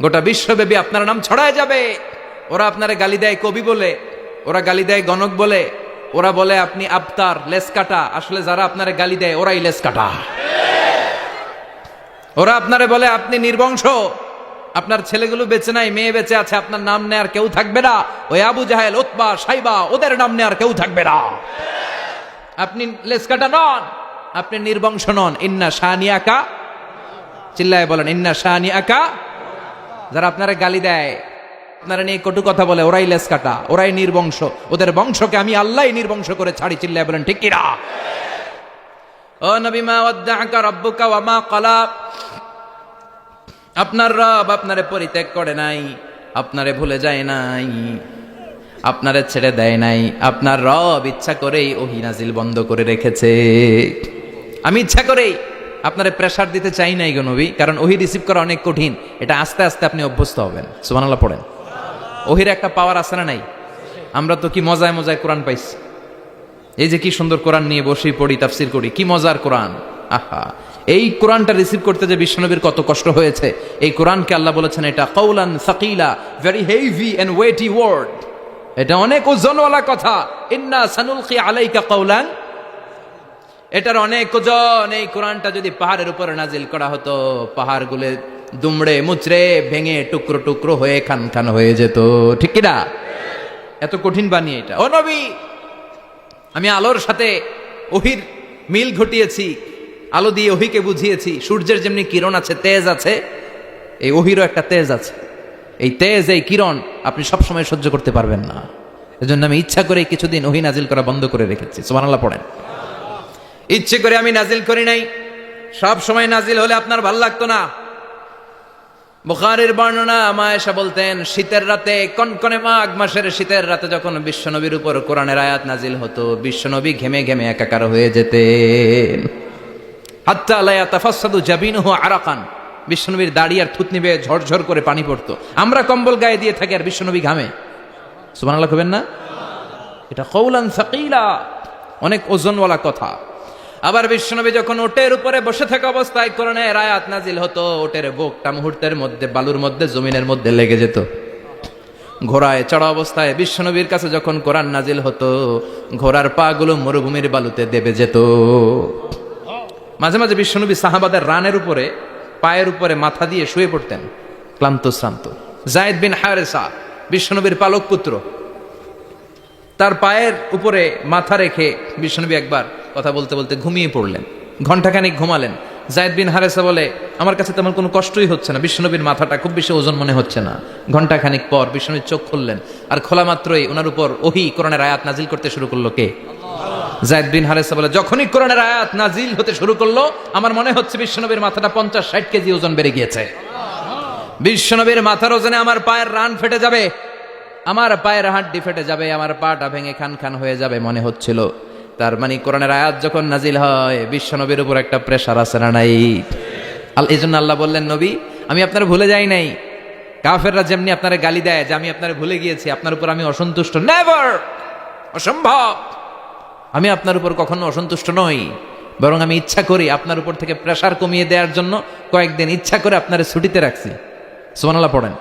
গোটা বিশ্বব্যাপী আপনার নাম ছড়ায় যাবে। ওরা আপনারে গালি দেয় কবি বলে, ওরা গালি দেয় গণক বলে, ওরা বলে আপনি আবতার, লেস কাটা। আসলে যারা আপনারে গালি দেয় ওরাই লেস কাটা। ওরা আপনারে বলে আপনি নির্বংশ, আপনার ছেলেগুলো বেঁচে নাই, মেয়ে বেঁচে আছে, আপনার নাম নেয়ার কেউ থাকবে না। ওই আবু জাহেল, উতবা, সাইবা, ওদের নাম নেয়ার কেউ থাকবে না। আপনি লেস কাটা নন, আপনি নির্বংশ নন। ইন্না শানিয়াকা, চিল্লায় বলেন ইন্না শানিয়াকা। যারা আপনারা গালি দেয়, আপনারা নিয়ে কটু কথা বলে, ওরাই লেস কাটা, ওরাই নির্বংশ। ওদের বংশকে আমি আল্লাহই নির্বংশ করে ছাড়ি। চিল্লায় বলেন ঠিক কিনা? ও নবী, মা ওয়াদ্দা'আকা রাব্বুকা ওয়া মা ক্বালা। আপনার রব আপনারে পরিত্যাগ করে নাই, আপনারে ভুলে যায় নাই, আপনারে ছেড়ে দেয় নাই। আপনার রব ইচ্ছা করেই ওহী নাজিল বন্ধ করে রেখেছে। আমি ইচ্ছা করেই আপনারে প্রেসার দিতে চাই নাই গো নবী, কারণ ওহী রিসিভ করা অনেক কঠিন। এটা আস্তে আস্তে আপনি অভ্যস্ত হবেন। সুবহানাল্লাহ পড়েন। ওহীর একটা পাওয়ার আছে না নাই? আমরা তো কি মজায় মজায় কোরআন পাইছি। এই যে কি সুন্দর কোরআন নিয়ে বসেই পড়ি, তাফসীর করি, কি মজার কোরআন। আহা, এই কোরআনটা রিসিভ করতে যে বিশ্বনবীর কত কষ্ট হয়েছে। এই কোরআনকে আল্লাহ বলেছেন এটা কাউলান সাকিলা, very heavy and weighty word. এটা অনেক ওজনওয়ালা কথা। ইন্না সানুলকি আলাইকা কাউলান, এটার অনেক ওজন। এই কোরআনটা যদি পাহাড়ের উপরে নাজিল করা হতো, পাহাড়গুলো দুমড়ে মুচড়ে ভেঙে টুকরো টুকরো হয়ে খান খান হয়ে যেত। ঠিক কিনা? এত কঠিন বানিয়ে এটা। ও নবী, আমি আলোর সাথে ওহীর মিল ঘটিয়েছি, আলো দিয়ে ওহীকে বুঝিয়েছি। সূর্যের যেমনি কিরণ আছে, তেজ আছে, এই ওহীরও একটা তেজ আছে। এই তেজ, এই কিরণ আপনি সবসময় সহ্য করতে পারবেন না। এজন্য আমি ইচ্ছা করে কিছুদিন ওহী নাজিল করা বন্ধ করে রেখেছি। সুবহানাল্লাহ পড়েন। ইচ্ছে করে আমি নাজিল করি নাই। সব সময় নাজিল হলে আপনার ভাল লাগতো না। বুখারীর বর্ণনা, মা আয়েশা বলতেন শীতের রাতে, কনকনে মাঘ মাসের শীতের রাতে যখন বিশ্বনবীর উপর কোরআনের আয়াত নাজিল হতো, বিশ্বনবী ঘেমে ঘেমে একাকার হয়ে যেতেন। হাত্তা লা ইয়াতাফাসসাদু জাবিনুহু আরাকান, বিশ্বনবীর দাড়ি আর থুতনি বেয়ে ঝরঝর করে পানি পড়তো। আমরা কম্বল গায়ে দিয়ে থাকি আর বিশ্বনবী ঘামে। সুবহানাল্লাহ কইবেন না? এটা কওলান সাকিলা, অনেক ওজনওয়ালা কথা। আবার বিশ্বনবী যখন ওটের উপরে বসে থাকা অবস্থায় কোরআনের আয়াত নাজিল হতো, ওটের বুকটা মুহূর্তের মধ্যে বালুর মধ্যে, জমিনের মধ্যে লেগে যেত। ঘোড়ায় চড়া অবস্থায় বিশ্বনবীর কাছে যখন কোরআন নাজিল হতো, ঘোড়ার পা গুলো মরুভূমির বালুতে দেবে যেত। মাঝে মাঝে বিশ্বনবী সাহাবাদের রানের উপরে, পায়ের উপরে মাথা দিয়ে শুয়ে পড়তেন, ক্লান্ত শ্রান্ত। যায়েদ বিন হারেসা, বিশ্বনবীর পালক পুত্র, তার পায়ের উপরে মাথা রেখে বিশ্বনবী একবার কথা বলতে বলতে ঘুমিয়ে পড়লেন। ঘণ্টাখানিক ঘুমালেন। যায়েদ বিন হারেসা বলে, আমার কাছে তেমন কোনো কষ্টই হচ্ছে না, বিশ্বনবীর মাথাটা খুব বেশি ওজন মনে হচ্ছে না। ঘণ্টাখানিক পর বিশ্বনবী চোখ খুললেন, আর খোলা মাত্রই ওনার উপর ওহী কোরআনের আয়াত নাজিল করতে শুরু করলো কে? যায়েদ বিন হারেসা বলে, যখনই কোরআনের আয়াত নাজিল হতে শুরু করলো আমার মনে হচ্ছে বিশ্বনবীর মাথাটা 50-60 কেজি ওজন বেড়ে গিয়েছে। বিশ্বনবীর মাথার ওজনে আমার পায়ের রান ফেটে যাবে, আমার পায়ের হাড্ডি ফেটে যাবে, আমার পাটা ভেঙে খান খান হয়ে যাবে মনে হচ্ছিল। তার মানে কোরআনের আয়াত যখন নাজিল হয় বিশ্বনবীর উপর একটা প্রেসার আছে না নাই? এই জন্য আল্লাহ বললেন, নবী আমি আপনার ভুলে যাই নাই। কাফেররা যেমনি আপনার গালি দেয় যে আমি আপনার ভুলে গিয়েছি, আপনার উপর আমি অসন্তুষ্ট, নেভার, অসম্ভব। আমি আপনার উপর কখনো অসন্তুষ্ট নই, বরং আমি ইচ্ছা করি আপনার উপর থেকে প্রেসার কমিয়ে দেওয়ার জন্য কয়েকদিন ইচ্ছা করে আপনার ছুটিতে রাখছি। সুবহানাল্লাহ পড়েন,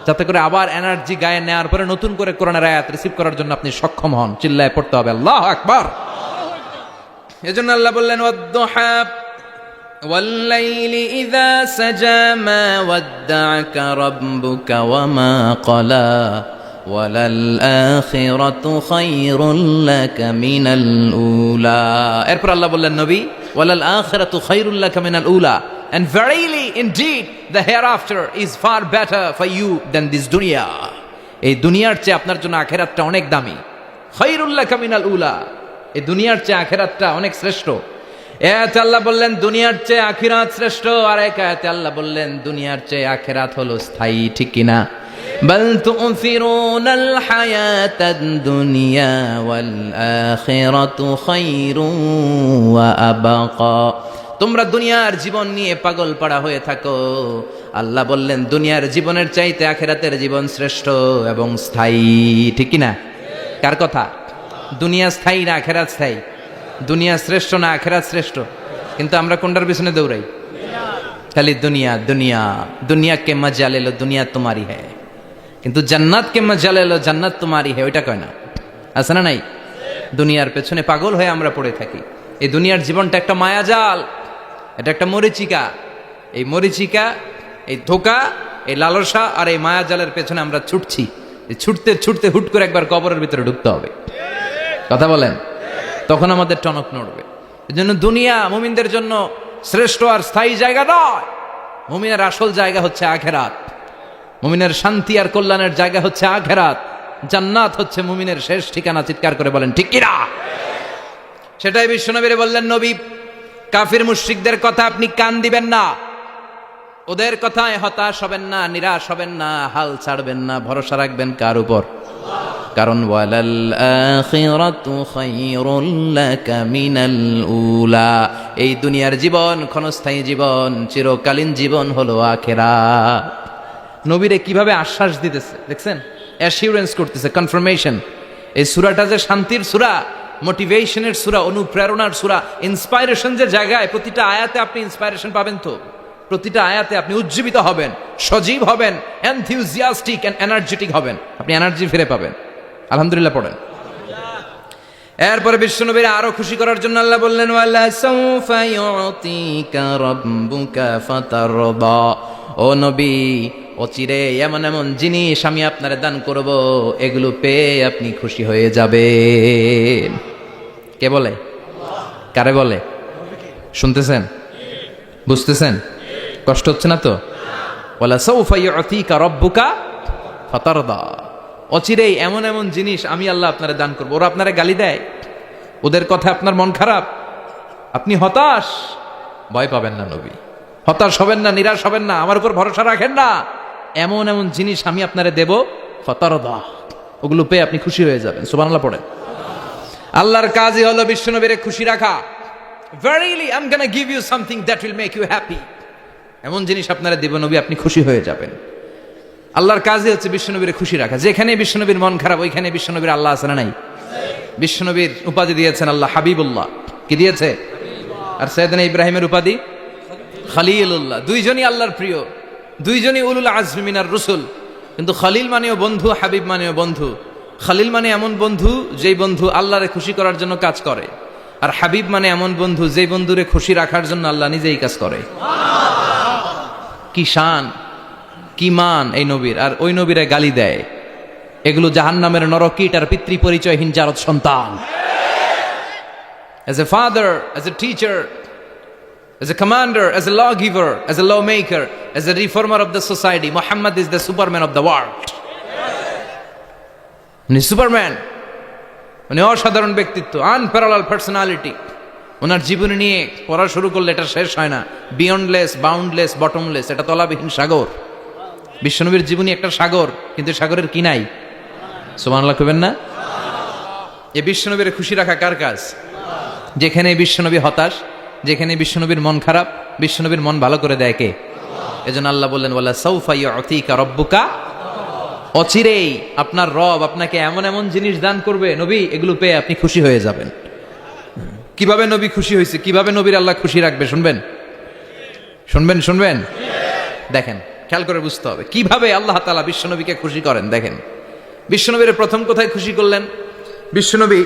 যাতে করে আবার এনার্জি গায়ে নেওয়ার পরে নতুন করে কোরআনের আয়াত রিসিভ করার জন্য আপনি সক্ষম হন। চিল্লায় পড়তে হবে আল্লাহু আকবার। এজন্য আল্লাহ বললেন, ওয়াদ-দুহা ওয়াল-লাইলি ইযা সাজা মা ওয়াদ্দা'আকা রাব্বুকা ওয়া মা ক্বালা ওয়ালাল আখিরাতু খায়রুল লাকা মিনাল উলা। এরপর আল্লাহ বললেন, নবী ওয়ালাল আখিরাতু খায়রুল লাকা মিনাল উলা, and verily indeed the hereafter is far better for you than this dunya. এই দুনিয়ার চেয়ে আপনার জন্য আখিরাতটা অনেক দামি। খায়রুল লাকা মিনাল উলা, এই দুনিয়ার চেয়ে আখিরাতটা অনেক শ্রেষ্ঠ। এতে আল্লাহ বললেন দুনিয়ার চেয়ে আখিরাত শ্রেষ্ঠ, আর এক আয়াতে আল্লাহ বললেন দুনিয়ার চেয়ে আখিরাত হলো স্থায়ী। ঠিক কিনা? বাল তু'থিরুনাল হায়াতাদ দুনিয়া ওয়াল আখিরাতু খায়রুন ওয়া আবকা। তোমরা দুনিয়ার জীবন নিয়ে পাগল পাড়া হয়ে থাকো, আল্লাহ বললেন দুনিয়ার জীবনের চাইতে আখিরাতের জীবন শ্রেষ্ঠ এবং স্থায়ী। ঠিক কিনা? কার কথা? দুনিয়া স্থায়ী না আখিরাত স্থায়ী? দুনিয়া শ্রেষ্ঠ না আখিরাত শ্রেষ্ঠ? কিন্তু আমরা কোনটার পিছনে দৌড়াই? খালি দুনিয়া দুনিয়া। দুনিয়া কে মজা লে লো, দুনিয়া তোমারি হ্যায়। কিন্তু জান্নাত কে মজা লে লো, জান্নাত তোমারি হ্যায়, ওইটা কয় না? আছে না নাই? দুনিয়ার পেছনে পাগল হয়ে আমরা পড়ে থাকি। এই দুনিয়ার জীবনটা একটা মায়াজাল, এটা একটা মরিচিকা। এই মরিচিকা, এই ধোঁকা, এই লালসা আর এই মায়াজালের পেছনে আমরা ছুটছি। ছুটতে ছুটতে হুট করে একবার কবরের ভিতরে ঢুকতে হবে। কথা বলেন, তখন আমাদের টনক নড়বে। এই জন্য দুনিয়া মুমিনদের জন্য শ্রেষ্ঠ আর স্থায়ী জায়গা নয়। মুমিনের আসল জায়গা হচ্ছে আখিরাত। মুমিনের শান্তি আর কল্যাণের জায়গা হচ্ছে আখিরাত। জান্নাত হচ্ছে মুমিনের শেষ ঠিকানা। চিৎকার করে বলেন ঠিক কিনা? সেটাই বিশ্বনবীরে বললেন, নবী কাফির মুশরিকদের কথা আপনি কান দিবেন না, ওদের কথায় হতাশ হবেন না, নিরাশ হবেন না, হাল ছাড়বেন না, ভরসা রাখবেন কার উপর? কারণ ওয়ালাল আখিরাতু খায়রুল লাকা মিনাল উলা, এই দুনিয়ার জীবন ক্ষণস্থায়ী জীবন, চিরকালীন জীবন হলো আখিরাত। নবীরে কিভাবে আশ্বাস দিতেছে দেখছেন, অ্যাসিউরেন্স করতেছে, কনফার্মেশন। এই সূরাটা যে শান্তির সূরা, মোটিভেশনের সূরা, অনুপ্রেরণার সূরা, ইন্সপাইরেশন যে জায়গায়, প্রতিটা আয়াতে আপনি ইন্সপাইরেশন পাবেন। তো প্রতিটা আয়াতে আপনি উজ্জীবিত হবেন, সজীব হবেন, এনথিউজিয়াস্টিক এন্ড এনার্জেটিক হবেন, আপনি এনার্জি ফিরে পাবেন। আলহামদুলিল্লাহ পড়েন। এরপরে বিশ্বনবীর আরো খুশি করার জন্য আল্লাহ বললেন, ওয়ালা সাউফা ইউতিকা রাব্বুকা ফাতারদা। ও নবী, অচিরে এমন এমন জিনিস আমি আপনারে দান করব, এগুলো পেয়ে আপনি খুশি হয়ে যাবেন। কে বলে? কারে বলে? শুনতেছেন? বুঝতেছেন? কষ্ট হচ্ছে না তো? ওয়ালা সাউফা ইউতিকা রাব্বুকা ফাতারদা। অচিরেই এমন এমন জিনিস আমি আল্লাহ আপনারে দান করবো। ওরা আপনারে গালি দেয়, ওদের কথা আপনার মন খারাপ, আপনি হতাশ, ভয় পাবেন না নবী, হতাশ হবেন না, নিরাশ হবেন না, আমার উপর ভরসা রাখেন না। এমন এমন জিনিস আমি আপনারে দেব, ফাতারদা, ওগুলো পেয়ে আপনি খুশি হয়ে যাবেন। সুবহানাল্লাহ পড়েন। আল্লাহর কাজই হলো বিশ্বনবীরে খুশি রাখা। Verily I'm gonna give you something that will make you happy. এমন জিনিস আপনারা দেব নবী, আপনি খুশি হয়ে যাবেন। আল্লাহর কাজই হচ্ছে বিশ্বনবীরে খুশি রাখা। যেখানে বিশ্বনবীর মন খারাপ, ওইখানে বিশ্বনবীর আল্লাহ আছে না নাই? বিশ্বনবীর উপাধি দিয়েছেন আল্লাহ হাবিবুল্লাহ। কি দিয়েছে? আর সাইয়েদনা ইব্রাহিমের উপাধি খলিলুল্লাহ। দুইজনই আল্লাহর প্রিয়, দুইজনই উলুল আজমি মিনার রসুল। কিন্তু খলিল মানেও বন্ধু, হাবিব মানেও বন্ধু। খলিল মানে এমন বন্ধু যেই বন্ধু আল্লাহরে খুশি করার জন্য কাজ করে, আর হাবিব মানে এমন বন্ধু যেই বন্ধুরে খুশি রাখার জন্য আল্লাহ নিজেই কাজ করে। কি শান, কি মান এই নবীর! আর ওই নবীরা গালি দেয়, এগুলো জাহান্নামের নরকীট আর পিতৃ পরিচয়হীন জারদ সন্তান। As a father, as a teacher, as a commander, as a lawgiver, as a lawmaker, as a reformer of the society, Muhammad is the Superman of the world. And he's Superman. উনি অসাধারণ ব্যক্তিত্ব, unparalleled personality. ওনার জীবনী নিয়ে পড়া শুরু করলে এটা শেষ হয় না। বিয়ন্ডলেস, বাউন্ডলেস, বটমলেস, এটা তলাবিহীন সাগর। বিশ্বনবীর জীবনী একটা সাগর, কিন্তু সাগরের কি নাই? সুবহানাল্লাহ কইবেন না? এই বিশ্বনবীর খুশি রাখা কার কাজ? যেখানে বিশ্বনবী হতাশ, যেখানে বিশ্বনবীর মন খারাপ, বিশ্বনবীর মন ভালো করে দেয় কে? এজন্য আল্লাহ বললেন, ওয়ালা সাউফা ইউতিকা রাব্বুকা, অচিরেই আপনার রব আপনাকে এমন এমন জিনিস দান করবে নবী, এগুলো পেয়ে আপনি খুশি হয়ে যাবেন। কিভাবে নবী খুশি হয়েছে, কিভাবে নবীর আল্লাহ খুশি রাখবে, শুনবেন শুনবেন শুনবেন? দেখেন, খেয়াল করে বুঝতে হবে কিভাবে আল্লাহ তাআলা বিশ্বনবীকে খুশি করেন। দেখেন, বিশ্বনবীর প্রথম কোথায় খুশি করলেন? বিশ্বনবী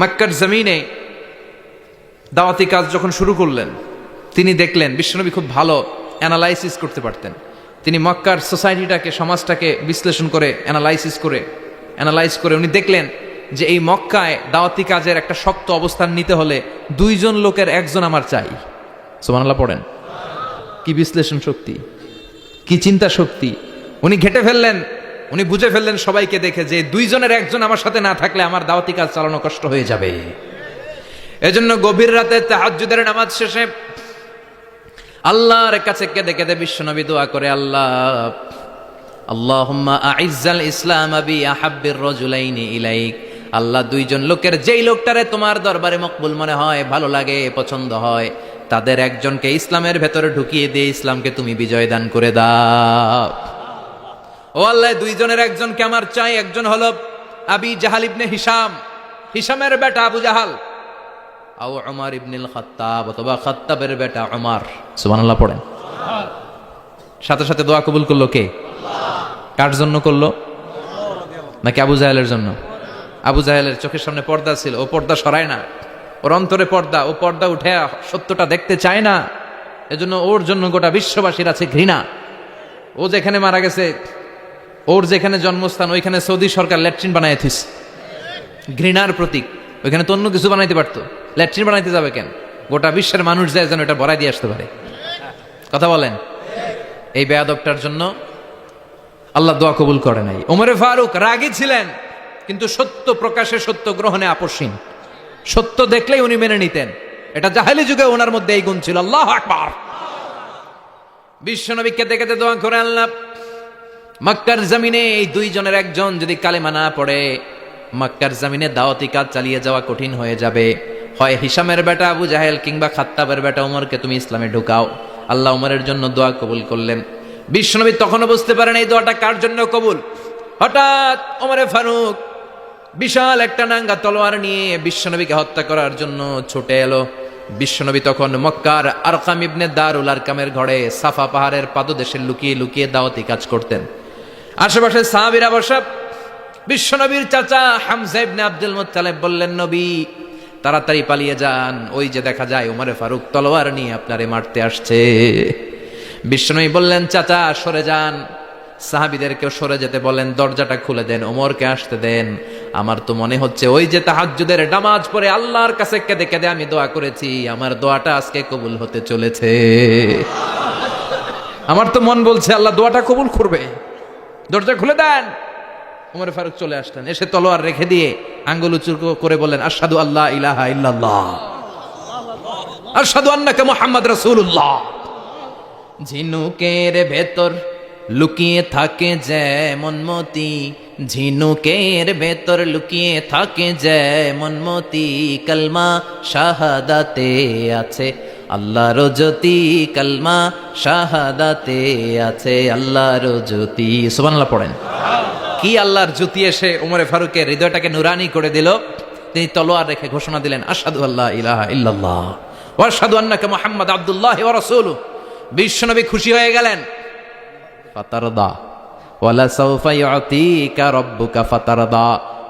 মক্কার জমিনে দাওয়াতি কাজ যখন শুরু করলেন, তিনি দেখলেন বিশ্বনবী খুব ভালো অ্যানালাইসিস করতে পারতেন। তিনি মক্কার সোসাইটিটাকে, সমাজটাকে বিশ্লেষণ করে অ্যানালাইজ করে উনি দেখলেন যে এই মক্কায় দাওয়াতি কাজের একটা শক্ত অবস্থান নিতে হলে 2 জন লোকের একজন আমার চাই। সুবহানাল্লাহ পড়েন। কি বিশ্লেষণ শক্তি, কি চিন্তা শক্তি! উনি ঘেটে ফেললেন, উনি বুঝে ফেললেন সবাইকে দেখে যে 2 জনের একজন আমার সাথে না থাকলে আমার দাওয়াতি কাজ চালানো কষ্ট হয়ে যাবে। এজন্য গভীর রাতে তাহাজ্জুদের নামাজ শেষে আল্লাহর কাছে কেঁদে কেঁদে বিশ্বনবী দোয়া করে, আল্লাহুম্মা আইজ্জাল ইসলাম বি আহাব্বির রাজুলাইনি ইলাইক। আল্লাহ, 2 জন লোকের যেই লোকটারে তোমার দরবারে মকবুল মনে হয়, ভালো লাগে, পছন্দ হয়, তাদের একজনকে ইসলামের ভেতরে ঢুকিয়ে দিয়ে ইসলামকে তুমি বিজয় দান করে দাও। ও আল্লাহ, 2 জনের একজনকে আমার চাই। একজন হলো আবি জাহাল ইবনে হিশাম, হিশামের বেটা আবু জাহাল, আও উমর ইবনুল খাত্তাব, অথবা খাত্তাবের বেটা উমর। সুবহানাল্লাহ পড়েন। সাথে সাথে দোয়া কবুল করলো কে? কার জন্য করলো? নাকি আবু জাহেলের জন্য? আবু জাহেলের চোখের সামনে পর্দা ছিল, ও পর্দা সরায় না। ওর অন্তরে পর্দা, ও পর্দা উঠে সত্যটা দেখতে চায় না। এজন্য ওর জন্য গোটা বিশ্ববাসীর আছে ঘৃণা। ও যেখানে মারা গেছে, ওর যেখানে জন্মস্থান, ওইখানে সৌদি সরকার ল্যাট্রিন বানায় থিস, ঘৃণার প্রতীক। ওইখানে তো অন্য কিছু বানাইতে পারতো, ল্যাট্রিন বানাইতে যাবে কেন? গোটা বিশ্বের মানুষ যায় যেন এটা ভরাই দিয়ে আসতে পারে। কথা বলেন। এই বেয়াদবটার জন্য আল্লাহ দোয়া কবুল করে নাই। ওমরে ফারুক রাগী ছিলেন, কিন্তু সত্য প্রকাশে, সত্য গ্রহণে আপসহীন। সত্য দেখলেই উনি মেনে নিতেন। এটা জাহেলি যুগে ওনার মধ্যে এই গুণ ছিল। আল্লাহু আকবার। বিশ্বনবী কেঁদে কেঁদে দোয়া করে, আল্লাহ, মক্কার জমিনে এই 2 জনের একজন যদি কালেমা না পড়ে, মক্কার জমিনে দাওয়াতি কাজ চালিয়ে যাওয়া কঠিন হয়ে যাবে। হয় হিশামের বেটা আবু জাহেল কিংবা খাত্তাবের বেটা উমরকে তুমি ইসলামে ঢুকাও। আল্লাহ উমরের জন্য দোয়া কবুল করলেন। বিশ্বনবী তখনও বুঝতে পারেন এই দোয়াটা কার জন্য কবুল। হঠাৎ ওমরে ফারুক বিশাল একটা নাঙ্গা তলোয়ার নিয়ে বিশ্বনবীকে হত্যা করার জন্য ছুটে এলো। বিশ্বনবী তখন মক্কার আরকাম ইবনে দারুল আরকামের ঘরে সাফা পাহাড়ের পাদদেশে লুকিয়ে লুকিয়ে দাওয়াতি কাজ করতেন। আশেপাশে সাহাবীরা বসা। বিশ্বনবীর চাচা হামজা ইবনে আব্দুল মুত্তালিব বললেন, নবী তাড়াতাড়ি পালিয়ে যান, ওই যে দেখা যায় ওমরে ফারুক তলোয়ার নিয়ে আপনারে মারতে আসছে। বিশ্বনবী বললেন, চাচা সরে যান। সাহাবীদেরকেও সরে যেতে বলেন, দরজাটা খুলে দেন, ওমরকে আসতে দেন। আমার তো মনে হচ্ছে ওই যে তাহাজ্জুদের নামাজ পড়ে আল্লাহর কাছে কেঁদে কেঁদে আমি দোয়া করেছি, আমার দোয়াটা আজকে কবুল হতে চলেছে। আমার তো মন বলছে আল্লাহ দোয়াটা কবুল করবে। দরজা খুলে দেন। ওমর ফারুক চলে আসলেন, এসে তলোয়ার রেখে দিয়ে আঙ্গুল উঁচু করে বললেন, আশহাদু আল্লা ইলাহা ইল্লাল্লাহ, আশহাদু আন্নাকা মুহাম্মদ রাসূলুল্লাহ। ঝিনুকের ভেতর লুকিয়ে থাকে যেমন মতি, ঝিনুকের ভেতর লুকিয়ে থাকে যেমন মতি, কালমা শাহাদাতে আছে আল্লাহর জ্যোতি, কালমা শাহাদাতে আছে আল্লাহর জ্যোতি। সুবহানাল্লাহ পড়েন। কি আল্লাহর জ্যোতি এসে ওমরে ফারুকের হৃদয়টাকে নুরানি করে দিল। তিনি তলোয়ার রেখে ঘোষণা দিলেন, আশহাদু আল্লা ইলাহা ইল্লাল্লাহ ওয়া আশহাদু আন্নাকা মুহাম্মাদ আবদুল্লাহ ওয়া রাসূলুহু। বিশ্বনবী খুশি হয়ে গেলেন। ফাতারদা ওয়ালা সাউফা ইউতিকা রাব্বুকা ফাতারদা।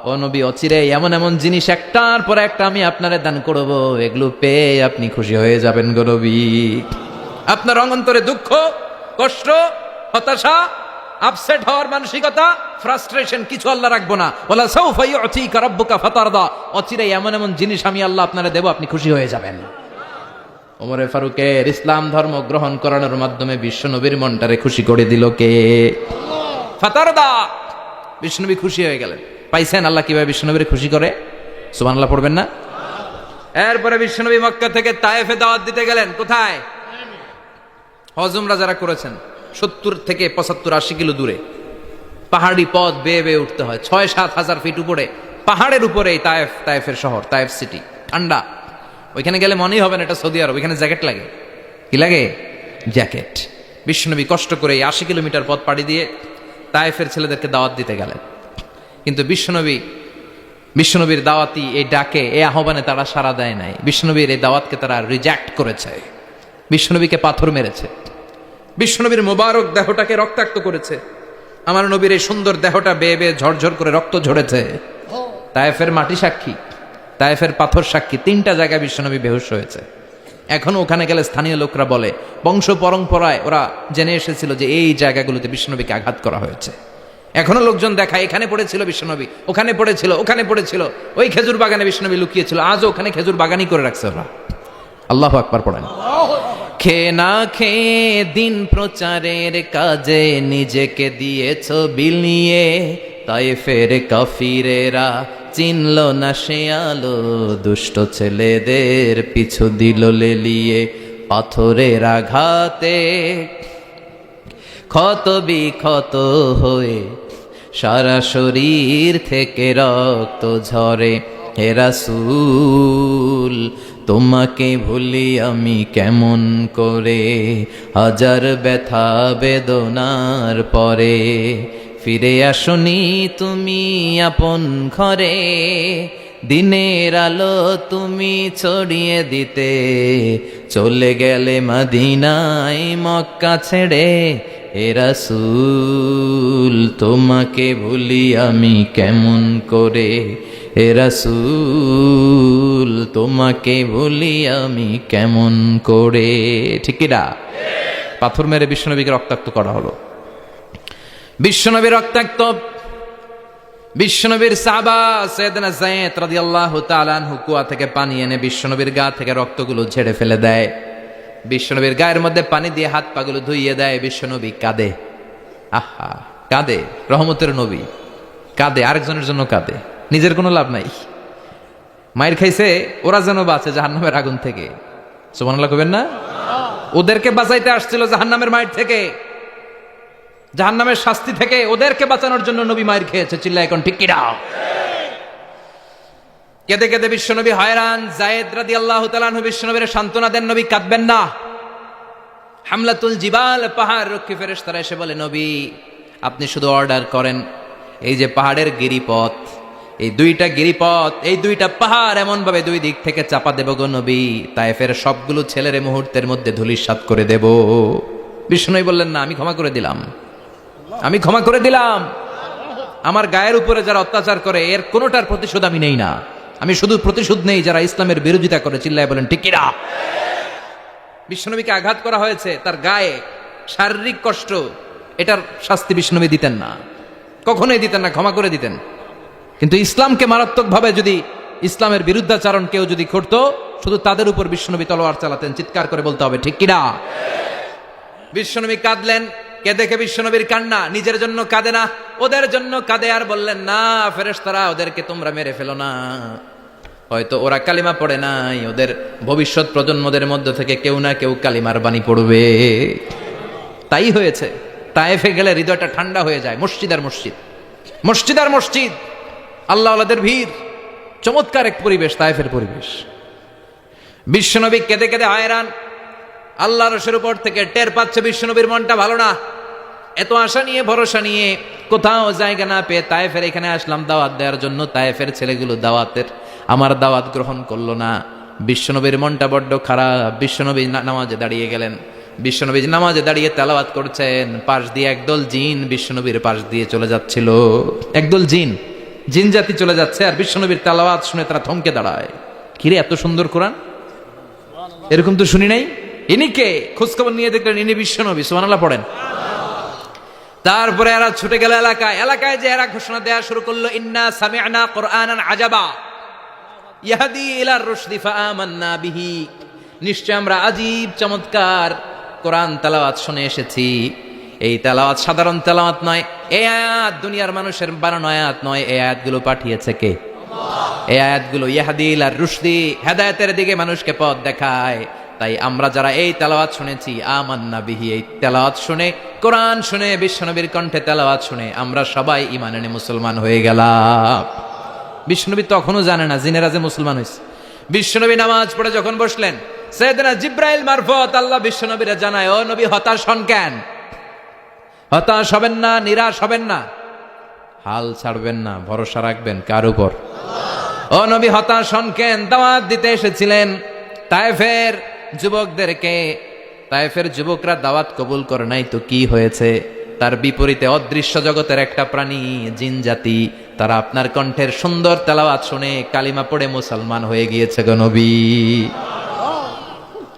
ও নবী, অচিরে এমন এমন জিনিস একটার পর একটা আমি আপনারে দান করব, এগুলো পেয়ে আপনি খুশি হয়ে যাবেন গো নবী। আপনার অন্তরে দুঃখ, কষ্ট, হতাশা, আপসেট হওয়ার মানসিকতা, ফ্রাস্ট্রেশন কিছু আল্লাহ রাখবো না। ওয়ালা সাউফা ইউতিকা রাব্বুকা ফাতারদা। অচিরে এমন এমন জিনিস আমি আল্লাহ আপনারে দেব, আপনি খুশি হয়ে যাবেন। ওমরে ফারুকের ইসলাম ধর্ম গ্রহণ করানোর মাধ্যমে বিশ্বনবীর মনটারে খুশি করে দিল কে? ফাতারদা। বিশ্বনবী খুশি হয়ে গেলেন। পাইছেন আল্লাহ কিভাবে বিশ্বনবীর খুশি করে? সুবহানাল্লাহ পড়বেন না? এরপরে বিশ্বনবী মক্কা থেকে তায়েফে দাওয়াত দিতে গেলেন। কোথায়? হজ উমরা যারা করেছেন 70 থেকে 75 80 কিলো দূরে পাহাড়ি পথ বেয়ে বেয়ে উঠতে হয়, 6-7 হাজার ফিট উপরে পাহাড়ের উপরে তায়েফের শহর, তায়েফ সিটি। ঠান্ডা, ওইখানে গেলে মনেই হবে না এটা সৌদি আরব। ওইখানে জ্যাকেট লাগে। কি লাগে? জ্যাকেট। বিশ্বনবী কষ্ট করে 80 কিলোমিটার পথ পাড়ি দিয়ে তায়েফের ছেলেদেরকে দাওয়াত দিতে গেলেন। কিন্তু বিশ্বনবীর দাওয়াতি এই ডাকে, এই আহ্বানে তারা সাড়া দেয় নাই। বিশ্বনবীর এই দাওয়াতকে তারা রিজেক্ট করেছে, বিশ্বনবীকে পাথর মেরেছে, বিশ্বনবীর মোবারক দেহটাকে রক্তাক্ত করেছে। আমার নবীর এই সুন্দর দেহটা বেয়ে বেয়ে ঝরঝর করে রক্ত ঝরেছে। তায়েফের মাটি সাক্ষী, তায়েফের পাথর সাক্ষী। 3টা জায়গায় বিশ্বনবী বেহুশ হয়েছে। এখনো ওখানে গেলে স্থানীয় লোকরা বলে, বংশ পরম্পরায় ওরা জেনে এসেছিল যে এই জায়গাগুলোতে বিশ্বনবীকে আঘাত করা হয়েছে। এখনো লোকজন দেখায়, এখানে পড়েছিল বিশ্বনবী, ওখানে পড়েছিল, ওখানে পড়েছিল, ওই খেজুর বাগানে বিশ্বনবী লুকিয়েছিল। আজও ওখানে খেজুর বাগানই করে রাখছে ওরা। আল্লাহু আকবার পড়েন। খেয়ে না খেয়ে দিন প্রচারের কাজে নিজেকে দিয়েছ বিলিয়ে, তায়েফের কাফিরেরা চিনল না সে আলো, দুষ্ট ছেলেদের পিছু দিল লেলিয়ে। পাথরের আঘাতে ক্ষত বিক্ষত হয়ে সারা শরীর থেকে রক্ত ঝরে। হে রাসূল তোমাকে ভুলি আমি কেমন করে, হাজার ব্যথা বেদনার পরে। ফিরে আসনি তুমি আপন ঘরে, দিনের আলো তুমি ছড়িয়ে দিতে। চলে গেলে মদিনায় মক্কা ছেড়ে। হে রাসূল তোমাকে ভুলি আমি কেমন করে, হে রাসূল তোমাকে ভুলি আমি কেমন করে। ঠিক কি না? পাথর মেরে বিশ্বনবীকে রক্তাক্ত করা হলো। বিশ্বনবী রক্তাক্ত। বিশ্বনবীর সাহাবা সাইয়েদনা যায়েদ রাদিয়াল্লাহু তাআলা আনহু কুয়া থেকে পানি এনে বিশ্বনবীর গা থেকে রক্তগুলো ঝেড়ে ফেলে দেয়। বিশ্বনবীর গায়ের মধ্যে পানি দিয়ে হাত পাগুলো ধুইয়ে দেয়। বিশ্বনবী কাঁদে। আহা, কাঁদে। রহমতের নবী কাঁদে, আরেকজনের জন্য কাঁদে, নিজের কোনো লাভ নাই। মায়ের খাইছে, ওরা যেন বাঁচে জাহান্নামের আগুন থেকে। সুবহানাল্লাহ কইবেন না? ওদেরকে বাঁচাইতে আসছিল জাহান্নামের মায়ের থেকে, জাহান্নামের শাস্তি থেকে। ওদেরকে বাঁচানোর জন্য নবী মায়ের খেয়েছে। চিল্লায় এখন ঠিক কিনা? কেঁদে কেঁদে বিশ্বনবী হয়রান। যায়েদ রাদিয়াল্লাহু তাআলা আনহু বিশ্বনবীর সান্ত্বনা দেন, নবী কাঁদবেন না। হামলাতুল জিবাল, পাহাড় রক্ষী ফেরেশতারা এসে বলে, নবী আপনি শুধু অর্ডার করেন, এই যে পাহাড়ের গিরিপথ, এই 2টা গিরিপথ, এই 2টা পাহাড় এমন ভাবে 2 দিক থেকে চাপা দেব গো নবী, তায়েফের সবগুলো ছেলের মুহূর্তের মধ্যে ধূলিসাৎ করে দেব। বিশ্বনবী বললেন, না, আমি ক্ষমা করে দিলাম, আমি ক্ষমা করে দিলাম। আমার গায়ের উপরে যারা অত্যাচার করে এর কোনোটার প্রতিশোধ আমি নেই না। আমি শুধু প্রতিশোধ নেই যারা ইসলামের বিরোধিতা করে। চিল্লায় বলেন ঠিক কিনা? বিশ্বনবীকে আঘাত করা হয়েছে, তার গায়ে শারীরিক কষ্ট, এটার শাস্তি বিশ্বনবী দিতেন না, কখনোই দিতেন না, ক্ষমা করে দিতেন। কিন্তু ইসলামকে মারাত্মকভাবে যদি ইসলামের বিরুদ্ধাচারণ কেউ যদি করতো, শুধু তাদের উপর বিশ্বনবী তলোয়ার চালাতেন। চিৎকার করে বলতে হবে ঠিক কিনা? বিশ্বনবী কাঁদলেন। কে দেখে বিশ্বনবীর কান্না, নিজের জন্য কাঁদে না, ওদের জন্য কাঁদে। আর বললেন, না ফেরেশতারা, ওদেরকে তোমরা মেরে ফেলো না, হয়তো ওরা কালিমা পড়ে নাই, ওদের ভবিষ্যৎ প্রজন্মদের মধ্য থেকে কেউ না কেউ কালিমার বাণী পড়বে। তাই হয়েছে। তায়েফে গেলে হৃদয়টা ঠান্ডা হয়ে যায়। মসজিদ আর মসজিদ, মসজিদ আর মসজিদ, আল্লাহ আল্লাহদের ভিড়, চমৎকার এক পরিবেশ তায়েফের পরিবেশ। বিশ্বনবী কেঁদে কেঁদে হয়রান। আল্লাহ রসের উপর থেকে টের পাচ্ছে বিশ্বনবীর মনটা ভালো না। এত আশা নিয়ে ভরসা নিয়ে কোথাও জায়গা না পেয়ে তায়েফের এখানে আসলাম দাওয়াত দেওয়ার জন্য। তায়েফের ছেলেগুলো আমার দাওয়াত গ্রহণ করলো না। বিশ্বনবীর মনটা বড্ড খারাপ। বিশ্বনবী নামাজে দাঁড়িয়ে গেলেন। বিশ্বনবী নামাজে দাঁড়িয়ে তেলাওয়াত করছেন। পাশ দিয়ে একদল জিন বিশ্বনবীর পাশ দিয়ে চলে যাচ্ছিল। একদল জিন জাতি চলে যাচ্ছে, আর বিশ্বনবীর তেলাওয়াত শুনে তারা থমকে দাঁড়ায়। কিরে, এত সুন্দর কোরআন, এরকম তো শুনি নাই। ইনি কে? খোঁজখবর নিয়ে দেখলেন ইনি বিশ্বনবী। সুবহানাল্লাহ পড়েন। তারপরে এরা ছুটে গেল এলাকায় যে এরা ঘোষণা দেওয়া শুরু করলো, ইন্না সামি'না কুরআনান আজাবা ইয়াহদি ইলার রুশদি ফাআমান্না বিহি। নিশ্চয় আমরা আজীব চমৎকার কোরআন তেলাওয়াত শুনে এসেছি। এই তেলাওয়াত সাধারণ তেলাওয়াত নয়, এই আয়াত দুনিয়ার মানুষের বানানো আয়াত নয়, এই আয়াতগুলো পাঠিয়েছে কে? আল্লাহ। এই আয়াতগুলো ইয়াহদিল আর রুশদি, হেদায়েতের দিকে মানুষকে পথ দেখায়। তাই আমরা যারা এই তেলাওয়াত শুনেছি, আমান্না বিহি, এই তেলাওয়াত শুনে, কোরআন শুনে, বিশ্বনবীর কণ্ঠে তেলাওয়াত শুনে আমরা সবাই ঈমান এনে মুসলমান হয়ে গেলাম। বিশ্বনবী তখনও জানে না জিনেরা যে মুসলমান হয়েছে। বিশ্বনবী নামাজ পড়ে যখন বসলেন, সাইয়েদনা জিব্রাইল মারফত আল্লাহ বিশ্বনবীরা জানায়, ও নবী হতাশ হন কেন? হতাশ হবেন না, নিরাশ হবেন না, হাল ছাড়বেন না, ভরসা রাখবেন কার উপর? ও নবী হতাশ হন কেন? দাওয়াত দিতে এসেছিলেন তায়েফের যুবকদেরকে, তায়েফের যুবকরা দাওয়াত কবুল করে নাই তো কি হয়েছে? তার বিপরীতে অদৃশ্য জগতের একটা প্রাণী, জিন জাতি, তারা আপনার কণ্ঠের সুন্দর তেলাওয়াত শুনে কালিমা পড়ে মুসলমান হয়ে গিয়েছে গো নবী।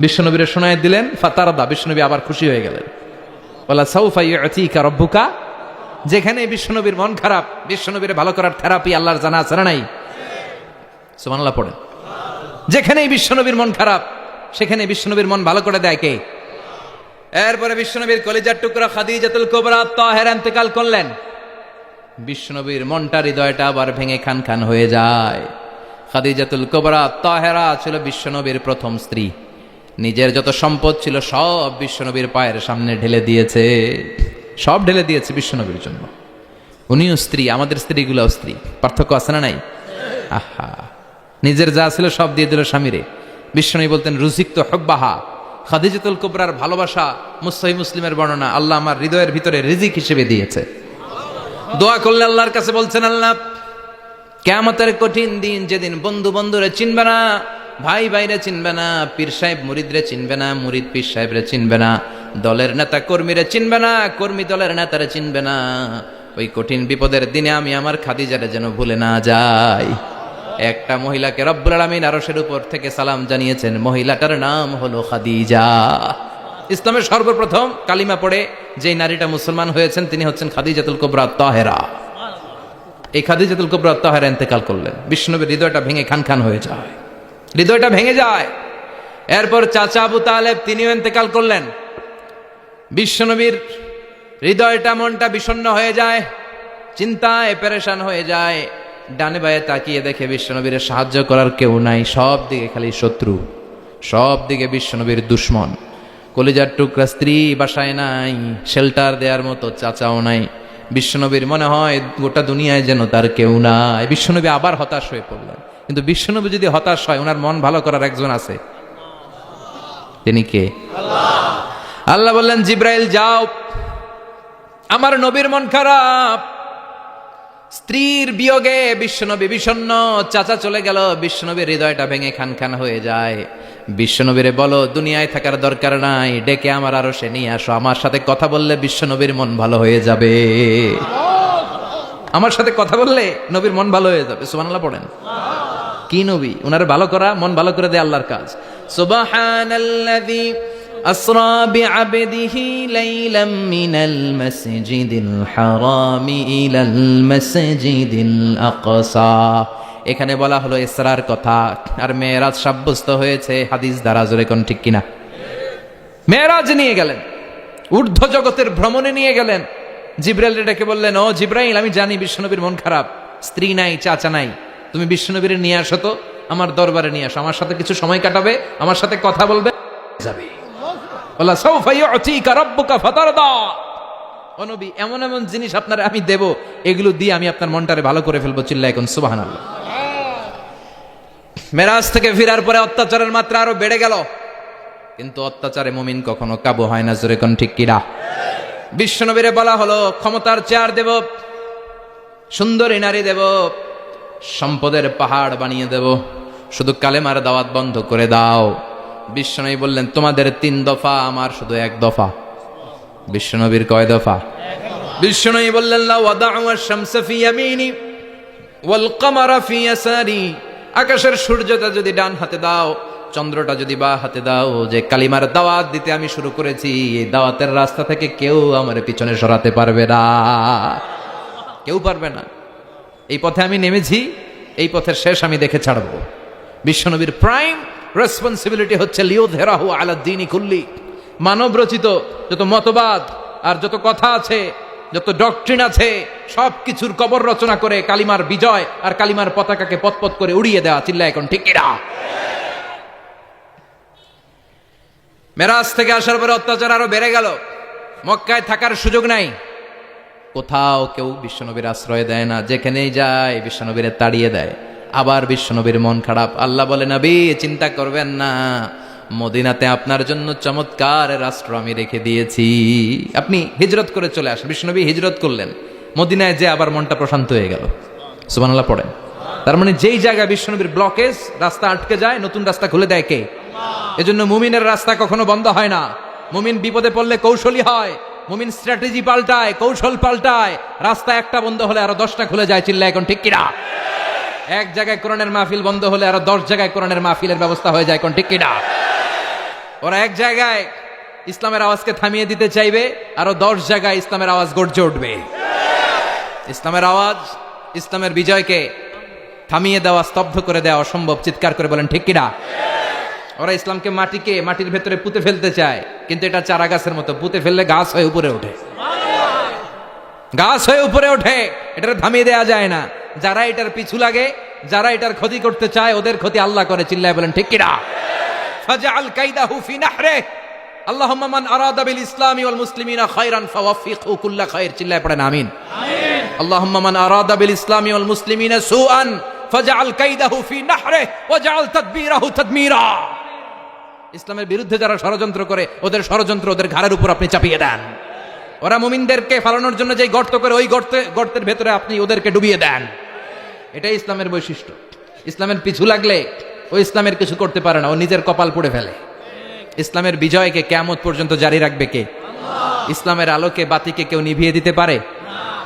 বিশ্বনবীরে শোনায় দিলেন, ফাতারদা, বিশ্বনবী আবার খুশি হয়ে গেলেন। ওয়ালা সাউফা ইউতিকা রাব্বুকা, যেখানে বিশ্বনবীর মন খারাপ, বিশ্বনবীর ভালো করার থেরাপি আল্লাহর জানা আছে না নাই? সুবহানাল্লাহ পড়েন। যেখানেই বিশ্বনবীর মন খারাপ, সেখানে বিশ্বনবীর মন ভালো করে দেয় কে? এরপরে বিশ্বনবীর কলিজার টুকরা খাদিজাতুল কুবরা তাহেরা ইন্তেকাল করলেন। বিশ্বনবীর মনটা, হৃদয়টা আবার ভেঙে খান খান হয়ে যায়। খাদিজাতুল কুবরা তাহেরা ছিল বিশ্বনবীর প্রথম স্ত্রী। নিজের যত সম্পদ ছিল সব বিশ্বনবীর পায়ের সামনে ঢেলে দিয়েছে, সব ঢেলে দিয়েছে বিশ্বনবীর জন্য। উনিও স্ত্রী, আমাদের স্ত্রীগুলোও স্ত্রী, পার্থক্য আছে না নাই? আহা, নিজের যা ছিল সব দিয়ে দিল স্বামীরে। বিশ্বনবী বলতেন, রুজিকতু হুব্বাহা, খাদিজাতুল কুবরার ভালোবাসা, সহিহ মুসলিমের বর্ণনা, আল্লাহ আমার হৃদয়ের ভিতরে রিজিক হিসেবে দিয়েছে। দোয়া করলে আল্লাহর কাছে বলছেন, আল্লাহ কিয়ামতের কঠিন দিন, যেদিন বন্ধু বন্ধুরে চিনবে না, ভাই ভাইরে চিনবে না, পীর সাহেব মুরিদরে চিনবে না, মুরিদ পীর সাহেবরে চিনবে না, দলের নেতা কর্মীরে চিনবে না, কর্মী দলের নেতারে চিনবে না, ওই কঠিন বিপদের দিনে আমি আমার খাদিজারে যেন ভুলে না যাই। একটা মহিলাকে রব্বুল আলামিন আরশের উপর থেকে সালাম জানিয়েছেন, মহিলাটার নাম হলো খাদিজা। ইসলামের সর্বপ্রথম কালিমা পড়ে যেই নারীটা মুসলমান হয়েছেন তিনি হচ্ছেন খাদিজাতুল কুবরা তাহেরা। এই খাদিজাতুল কুবরা তাহেরা ইন্তেকাল করলেন। বিশ্বনবীর হৃদয়টা ভেঙে খান খান হয়ে যায়, হৃদয়টা ভেঙে যায়। এরপর চাচা আবু তালেব, তিনিও ইন্তেকাল করলেন। বিশ্বনবীর হৃদয়টা, মনটা বিষণ্ণ হয়ে যায়, চিন্তায় পেরেশান হয়ে যায়। ডানে বায়ে তাকিয়ে দেখে বিশ্বনবীর সাহায্য করার কেউ নাই, সব দিকে খালি শত্রু, সব দিকে বিশ্বনবীর দুশ্মন। কলিজার টুকরা স্ত্রী বাসায় নাই, শেল্টার দেওয়ার মতো চাচাও নাই। বিশ্বনবীর মনে হয় গোটা দুনিয়ায় যেন তার কেউ নাই। বিশ্বনবী আবার হতাশ হয়ে পড়লেন। কিন্তু বিশ্বনবী যদি হতাশ হয়, ওনার মন ভালো করার একজন আছে, তিনি কে? আল্লাহ বললেন, জিব্রাইল যাও, আমার নবীর মন খারাপ, স্ত্রীর বিয়োগে বিশ্বনবী বিষণ্ণ, চাচা চলে গেল, বিশ্বনবীর হৃদয়টা ভেঙে খান খান হয়ে যায়। বিশ্বনবীরে বলো দুনিয়ায় থাকার দরকার নাই, ডেকে আমার আরশে নিয়ে আসো, আমার সাথে কথা বললে বিশ্বনবীর মন ভালো হয়ে যাবে। আমার সাথে কথা বললে নবীর মন ভালো হয়ে যাবে। সুবহানাল্লাহ পড়েন। কি নবী, উনারে ভালো করা, মন ভালো করে দেয় আল্লাহর কাজ। সুবহানাল্লাযী আসরা বিআবদিহি লাইলাম মিনাল মাসজিদিল হারামি ইলাল মাসজিদিল আকসা। এখানে বলা হলো ইসরার কথা, আর মেরাজ সাব্যস্ত হয়েছে হাদিস দ্বারা। জোরে কোন ঠিক কিনা? মেরাজ নিয়ে গেলেন, ঊর্ধ্ব জগতের ভ্রমণে নিয়ে গেলেন। জিব্রাইল ডেকে বললেন, ও জিব্রাইল, আমি জানি বিশ্বনবীর মন খারাপ, স্ত্রী নাই, চাচা নাই, তুমি বিশ্বনবীর নিয়ে আসো তো, আমার দরবারে নিয়ে আসো, আমার সাথে কিছু সময় কাটাবে, আমার সাথে কথা বলবে, যাবে। ওয়ালা সাউফা ইউতিকা রাব্বুকা ফাতারদা। ও নবী, এমন এমন জিনিস আপনারে আমি দেব, এগুলো দিয়ে আমি আপনার মনটারে ভালো করে ফেলবো। চিল্লায় এখন সুবহানাল্লাহ। মেরাজ থেকে ফেরার পরে অত্যাচারের মাত্রা আরো বেড়ে গেল, কিন্তু অত্যাচারে মুমিন কখনো কাবু হয় না। জোরে কোন ঠিক কিনা? বিশ্বনবীরে বলা হলো, ক্ষমতার চেয়ার দেব, সুন্দরী নারী দেব, সম্পদের পাহাড় বানিয়ে দেব, শুধু কালেমার দাওয়াত বন্ধ করে দাও। বিশ্বনবী বললেন, তোমাদের 3 দফা, আমার শুধু 1 দফা। বিশ্বনবীর কয় দফা? বিশ্বনবী বললেন, লা ওয়াদাউ আশ-শামসা ফি ইয়ামিনি ওয়াল কামারা ফি ইয়াসারি। আকাশের সূর্যটা যদি ডান হাতে দাও, চন্দ্রটা যদি বা হাতে দাও, যে কালিমার দাওয়াত দিতে আমি শুরু করেছি, এই দাওয়াতের রাস্তা থেকে কেউ আমার পিছনে সরাতে পারবে না, কেউ পারবে না। এই পথে আমি নেমেছি, এই পথের শেষ আমি দেখে ছাড়বো। বিশ্বনবীর প্রাইম রেসপন্সিবিলিটি হচ্ছে লিউযহিরাহু আলা দ্বীনি কুল্লি। মানব রচিত যত মতবাদ আর যত কথা আছে, যত ডক্ট্রিন আছে সবকিছুর কবর রচনা করে কালিমার বিজয় আর কালিমার পতাকাকে পতপত করে উড়িয়ে দেওয়া। চিল্লা এখন ঠিক কিনা? মেরাজ থেকে আসার পরে অত্যাচার আরো বেড়ে গেল, মক্কায় থাকার সুযোগ নাই, কোথাও কেউ বিশ্বনবীর আশ্রয় দেয় না, যেখানেই যায় বিশ্বনবীরে তাড়িয়ে দেয়। আবার বিশ্বনবীর মন খারাপ, আল্লাহ বলে নবী চিন্তা করবেন না, মদিনাতে আপনার জন্য চমৎকার রাষ্ট্র আমি রেখে দিয়েছি, আপনি হিজরত করে চলে আসেন। বিশ্বনবী হিজরত করলেন, মদিনায় যে আবার মনটা প্রশান্ত হয়ে গেল। সুবহানাল্লাহ পড়েন। তার মানে যেই জায়গায় বিশ্বনবীর ব্লকেজ, রাস্তা আটকে যায়, নতুন রাস্তা খুলে দেয় কে? এজন্য মুমিনের রাস্তা কখনো বন্ধ হয় না। মুমিন বিপদে পড়লে কৌশলী হয়, মুমিন স্ট্র্যাটেজি পাল্টায়, কৌশল পাল্টায়। রাস্তা একটা বন্ধ হলে আরো 10টা খুলে যায়। চিল্লা এখন ঠিক কিনা? এক জায়গায় কোরআনের মাহফিল বন্ধ হলে আরো 10 জায়গায় কোরআনের মাহফিলের ব্যবস্থা হয়ে যায়। কোন ঠিক কিনা? ওরা এক জায়গায় ইসলামের আওয়াজকে থামিয়ে দিতে চাইবে, আরো 10 জায়গায় ইসলামের আওয়াজ গর্জে উঠবে। ইসলামের আওয়াজ, ইসলামের বিজয়কে থামিয়ে দেওয়া, স্তব্ধ করে দেওয়া অসম্ভব। চিৎকার করে বলেন ঠিক কিনা? ওরা ইসলামকে মাটির ভেতরে পুঁতে ফেলতে চায়, কিন্তু এটা চারা গাছের মতো, পুঁতে ফেললে গাছ হয়ে উপরে ওঠে, গাছ হয়ে উপরে ওঠে, এটা থামিয়ে দেওয়া যায় না। যারা এটার পিছু লাগে, যারা এটার ক্ষতি করতে চায়, ওদের ক্ষতি আল্লাহ করে। চিল্লায় বলেন ঠিক কিনা? ফাজআল কাইদাহু ফি নাহরে, আল্লাহুম্মা মান আরাদা বিল ইসলামি ওয়াল মুসলিমিনা খায়রান ফাওয়াফিকহু কুল্লা খায়র। চিল্লায় পড়েন আমিন। আল্লাহুম্মা মান আরাদা বিল ইসলামি ওয়াল মুসলিমিনা সুআন ফাজআল কাইদাহু ফি নাহরে ওয়াজআল তাদবীরাহু তাদমীরা। ইসলামের বিরুদ্ধে যারা ষড়যন্ত্র করে, ওদের ষড়যন্ত্র ওদের ঘাড়ের উপর আপনি চাপিয়ে দেন। ওরা মুমিনদেরকে ফালানোর জন্য যে গর্ত করে, ওই গর্তের ভেতরে আপনি ওদেরকে ডুবিয়ে দেন। এটাই ইসলামের বৈশিষ্ট্য। ইসলামের পিছু লাগলে ও ইসলামের কিছু করতে পারে না, ও নিজের কপাল পুড়ে ফেলে। ইসলামের বিজয়কে কিয়ামত পর্যন্ত জারি রাখবে কে? ইসলামের আলোকে বাতিকে কেউ নিভিয়ে দিতে পারে?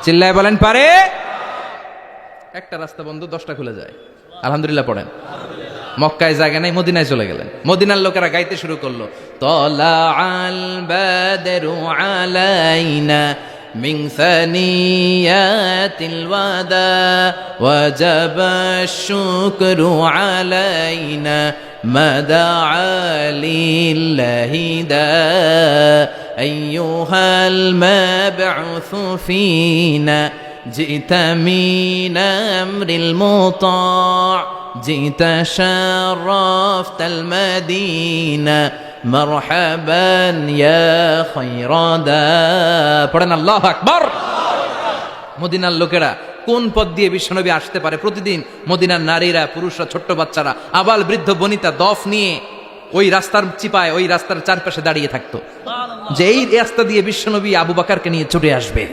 চিল্লায় বলেন পারে? একটা রাস্তা বন্ধ, 10টা খুলে যায়। আলহামদুলিল্লাহ পড়েন। মক্কায় জায়গা নাই, মদিনায় চলে গেলেন। মদিনার লোকেরা গাইতে শুরু করলো, তলা আল বাদরু আলাইনা মিন সানিয়াতিল ওয়াদা ওয়াজাবা শুকরু আলাইনা মাদা লিল্লাহি দা আইয়ুহাল মাবউসু ফিনা জিতা মিন আমরিল মুতা' جئت شرفت المدينة مرحبا يا خير دا। পড়েন আল্লাহু আকবার। মদিনার লোকেরা কোন পথ দিয়ে বিশ্বনবী আসতে পারে? প্রতিদিন মদিনার নারীরা, পুরুষরা, ছোট্ট বাচ্চারা, আবাল বৃদ্ধ বনিতা দফ নিয়ে ওই রাস্তার চিপায়, ওই রাস্তার চারপাশে দাঁড়িয়ে থাকতো, যে এই রাস্তা দিয়ে বিশ্বনবী আবু বকরকে নিয়ে ছুটে আসবে।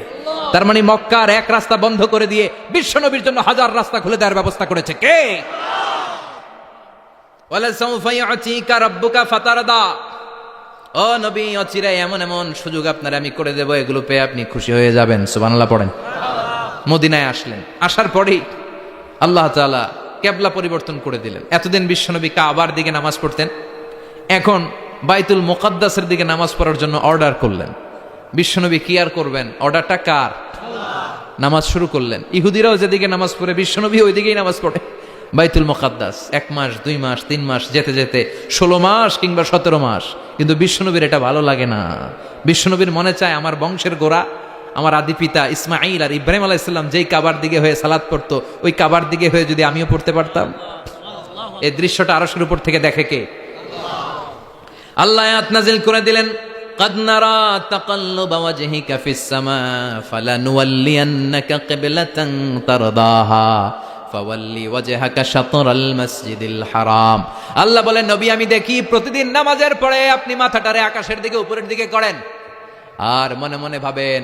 তার মানে মক্কার এক রাস্তা বন্ধ করে দিয়ে বিশ্বনবীর জন্য হাজার রাস্তা খুলে দেওয়ার ব্যবস্থা করেছে কে? ওয়ালা সাউফা ইউতিকা রাব্বুকা ফাতারদা। ও নবী, অচিরাই এমন এমন সুযোগ আপনার আমি করে দেব, এগুলো পেয়ে আপনি খুশি হয়ে যাবেন। সুবহানাল্লাহ পড়েন। মদিনায় আসলেন, আসার পরেই আল্লাহ তাআলা কিবলা পরিবর্তন করে দিলেন। এতদিন বিশ্বনবী কাবার দিকে নামাজ পড়তেন, এখন বাইতুল মুকাদ্দাসের দিকে নামাজ পড়ার জন্য অর্ডার করলেন। বিশ্বনবী কি আর করবেন? অর্ডারটা কার? নামাজ শুরু করলেন। ইহুদিরাও যেদিকে নামাজ পড়ে, বিশ্বনবী ওই দিকেই নামাজ পড়ে। বাইতুল মুকাদ্দাস 1 মাস, 2 মাস, 3 মাস, যেতে যেতে 16 মাস কিংবা 17 মাস। কিন্তু বিশ্বনবীর এটা ভালো লাগে না। বিশ্বনবীর মনে চায় আমার বংশের গোড়া, আমার আদি পিতা ইসমাঈল আর ইব্রাহিম আলাইহিস সালাম যেই কাবার দিকে হয়ে সালাত পড়তো, ওই কাবার দিকে হয়ে যদি আমিও পড়তে পারতাম। এই দৃশ্যটা আরশের উপর থেকে দেখে কে? আল্লাহ আয়াত নাযিল করে দিলেন, قد نرى تقلب وجهك في السماء فلنولينك قبلة ترضاها فولي وجهك شطر المسجد الحرام। আল্লাহ বলেন, নবী আমি দেখি প্রতিদিন নামাজের পরে আপনি মাথাটারে আকাশের দিকে, উপরের দিকে করেন, আর মনে মনে ভাবেন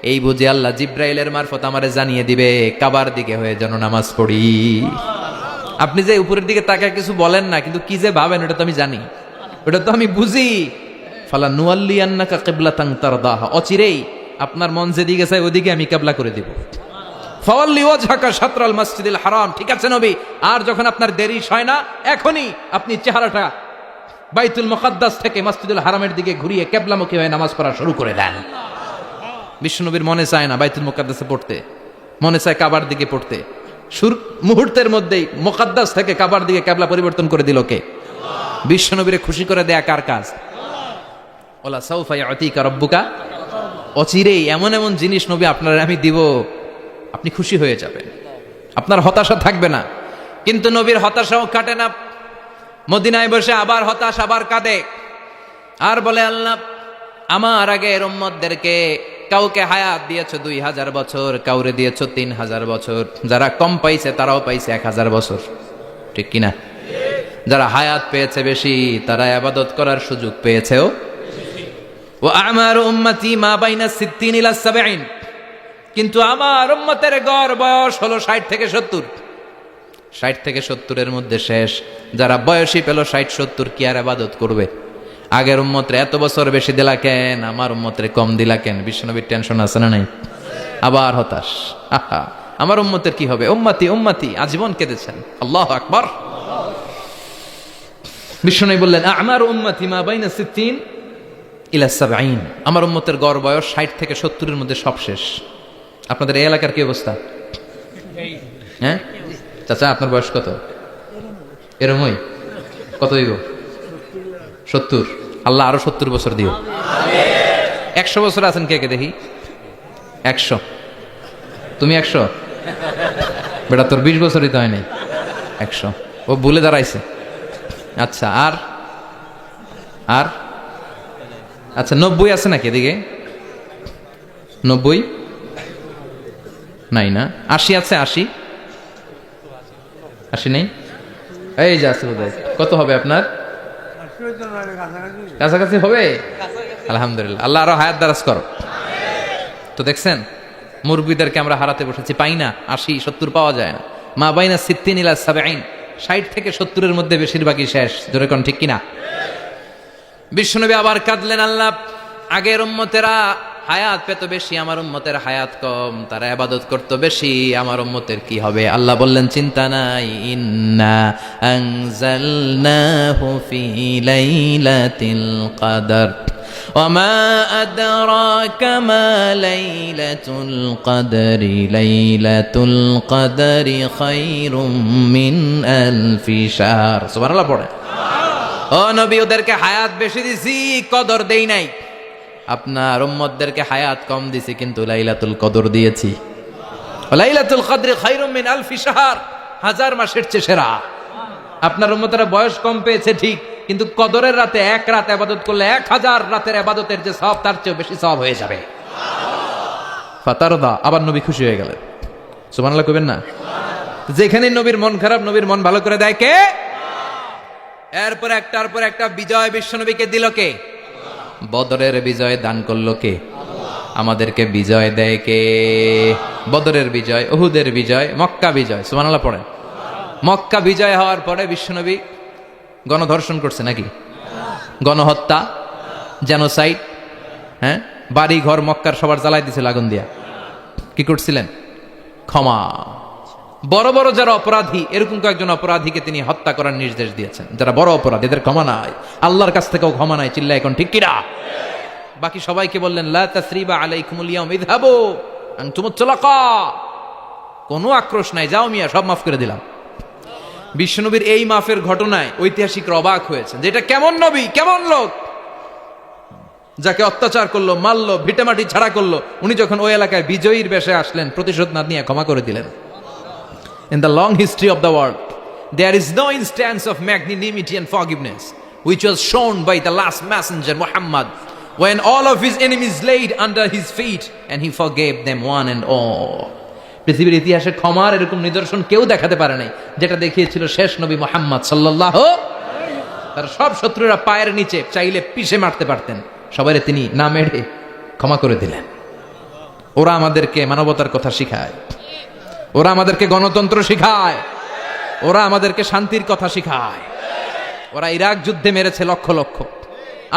এই বুঝি আল্লাহ জিব্রাইলের মারফত আমারে জানিয়ে দিবে কাবার দিকে হয়ে যেন নামাজ পড়ি। আপনি যে উপরের দিকে তাকায় কিছু বলেন না, কিন্তু কি যে ভাবেন ওটা তো আমি জানি, ওটা তো আমি বুঝি। ফালানুয়াল্লিয়ান্নাকা কিবলাতান তারদাহা, অচিরেই আপনার মন যেদিকে চায় ওদিকে আমি কিবলা করে দিব। ফাওয়াল্লি ওয়াজহাকা শাতরাল মাসজিদিল হারাম। ঠিক আছে নবী, আর যখন আপনার দেরি হয় না, এখনই আপনি চেহারাটা বাইতুল মুকাদ্দাস থেকে মসজিদুল হারামের দিকে ঘুরিয়ে কিবলামুখী হয়ে নামাজ পড়া শুরু করে দেন। বিশ্বনবীর মনে চায় না বাইতুল মুকাদ্দাসে পড়তে, মনে চায় কাবার দিকে পড়তে। মুহূর্তের মধ্যেই মুকাদ্দাস থেকে কাবার দিকে কিবলা পরিবর্তন করে দিল কে? বিশ্বনবীরে খুশি করে দেয়া কার কাজ? ওলা সাউফা ইউতিকা রাব্বুকা অচিরেই এমন এমন জিনিস নবী আপনার আমি দিব, আপনি খুশি হয়ে যাবেন, আপনার হতাশা থাকবে না। কিন্তু নবীর হতাশাও কাটে না। মদিনায় বসে আবার হতাশ, আবার কাঁদে, আর বলে আল্লাহ আমার আগের উম্মতদেরকে কাউকে হায়াত দিয়েছো 2000 বছর, কাউরে দিয়েছো 3000 বছর, যারা কম পাইছে তারাও পাইছে 1000 বছর, ঠিক কিনা? যারা হায়াত পেয়েছে বেশি তারা ইবাদত করার সুযোগ পেয়েছেও। ও আমার উম্মতি মা বাইনা 60 ইলা 70, কিন্তু আমার উম্মতের গড় বয়স হলো 60 থেকে 70। 60 থেকে 70-এর মধ্যে শেষ। যারা বয়সী পেল 60-70 কি আর ইবাদত করবে? আগের উম্মতরে এত বছর বেশি দিলা কেন, আমার উম্মতরে কম দিলা কেন? বিশ্বনবীর টেনশন আছে না নাই? আবার হতাশ, আহা আমার উম্মতের কি হবে? উম্মতি উম্মতি আজীবন কেঁদেছেন। আল্লাহু আকবার। বিশ্বনবী বললেন আমার উম্মতি মা বাইনা 60 ইলা 70, আমার উম্মতের গড় বয়স 60 থেকে 70-এর মধ্যে সব শেষ। আপনাদের এই এলাকার কি অবস্থা? হ্যাঁ চাচা, আপনার বয়স কত? এরমই কত হইব? 70। আল্লাহ আরো 70 বছর দিও। 100 বছর আছেন কে কে দেখি? 100। তুমি 100? বেটা তোর 20 বছরই তো হয় নাই। 100 ও ভুলে দাঁড়াইছে। আচ্ছা আর আর আচ্ছা 90 আছে নাকি এদিকে? 90 নাই না? 80 আছে? 80 নেই? এই যে আছে বোধহয়। কত হবে আপনার? কাছাকাছি হবে? আলহামদুলিল্লাহ, আল্লাহ আরো হায়াত দারাজ করো। তো দেখছেন মুরব্বীদেরকে আমরা হারাতে বসেছি, পাই না। 80 70 পাওয়া যায় না। মা বাইনা 60 ইলা 70, 60 থেকে 70-এর মধ্যে বেশিরভাগই শেষ। জোরে কোন ঠিক কিনা? বিশ্বনবী আবার কাঁদলেন, আল্লাহ আগের উম্মতেরা হায়াত পেত বেশি, আমার উম্মতের হায়াত কম, তারা ইবাদত করত বেশি, আমার উম্মতের কি হবে? আল্লাহ বললেন চিন্তা নাই, ইন্না আনজালনাহু ফি লাইলাতিল কদর ওয়ামা আদরাকা মা লাইলাতুল কদরি লাইলাতুল কদরি খায়রুম মিন আলফি শাহর। সুবহানাল্লাহ পড়ে। ও নবী, ওদেরকে হায়াত বেশি দিছি, কদর দেই নাই। আপনার উম্মতদেরকে হায়াত কম দিছি, কিন্তু লাইলাতুল কদর দিয়েছি। লাইলাতুল কদরি খায়রুম মিন আলফি শাহর, 1000 মাসের চেয়ে সেরা। আপনার উম্মতেরা বয়স কম পেয়েছে ঠিক, কিন্তু কদরের রাতে এক রাত ইবাদত করলে 1000 রাতের ইবাদতের যে সওয়াব তার চেয়ে বেশি সওয়াব হয়ে যাবে। ফাতারদা, আবার নবী খুশি হয়ে গেলেন। সুবহানাল্লাহ কইবেন না? যেখানে নবীর মন খারাপ, নবীর মন ভালো করে দেয় কে? এরপর একটার পর একটা বিজয় বিশ্বনবীকে দিল কে? বদরের বিজয় দান করলো কে? আমাদেরকে বিজয় দেয় কে? বদরের বিজয়, উহুদের বিজয়, মক্কা বিজয়। সুবহানাল্লাহ পড়েন। মক্কা বিজয় হওয়ার পরে বিশ্বনবী গণধর্ষণ করছে নাকি? গণহত্যা, জেনোসাইড, হ্যাঁ, বাড়ি ঘর মক্কার সবার জ্বালাই দিছিল আগুন দিয়া। কি করছিলেন? ক্ষমা। বড় বড় যারা অপরাধী, এরকম কয়েকজন অপরাধীকে তিনি হত্যা করার নির্দেশ দিয়েছেন। যারা বড় অপরাধী, এদের ক্ষমা নাই, আল্লাহর কাছ থেকেও ক্ষমা নাই। চিল্লা এখন ঠিক কিনা? বাকি সবাইকে বললেন লা তাসরিবা আলাইকুমুল ইয়াউম ইযহাবু আনতুমুত তুলাকা, কোনো আক্রোশ নাই, যাও মিয়া, সব মাফ করে দিলাম। বিশ্বনবীর এই মাফের ঘটনায় ঐতিহাসিকরা অবাক হয়েছে, যে এটা কেমন নবী, কেমন লোক, যাকে অত্যাচার করলো, মারলো, ভিটেমাটি ছাড়া করলো, উনি যখন ওই এলাকায় বিজয়ীর বেশে আসলেন, প্রতিশোধ না নিয়ে ক্ষমা করে দিলেন। In the long history of the world, there is no instance of magnanimity and forgiveness which was shown by the last messenger Muhammad, when all of his enemies laid under his feet and he forgave them one and all. পৃথিবীর ইতিহাসে ক্ষমার এরকম নিদর্শন কেউ দেখাতে পারে নাই, যেটা দেখিয়েছিল শেষ নবী মুহাম্মদ সাল্লাল্লাহু। তার সব শত্রুরা পায়ের নিচে চাইলে পিষে মারতে পারতেন, সবাই তিনি না মেরে ক্ষমা করে দিলেন। ওরা আমাদেরকে মানবতার কথা শিখায়, ওরা আমাদেরকে গণতন্ত্র শিখায়, ওরা আমাদেরকে শান্তির কথা শিখায়। ওরা ইরাক যুদ্ধে মেরেছে লক্ষ লক্ষ,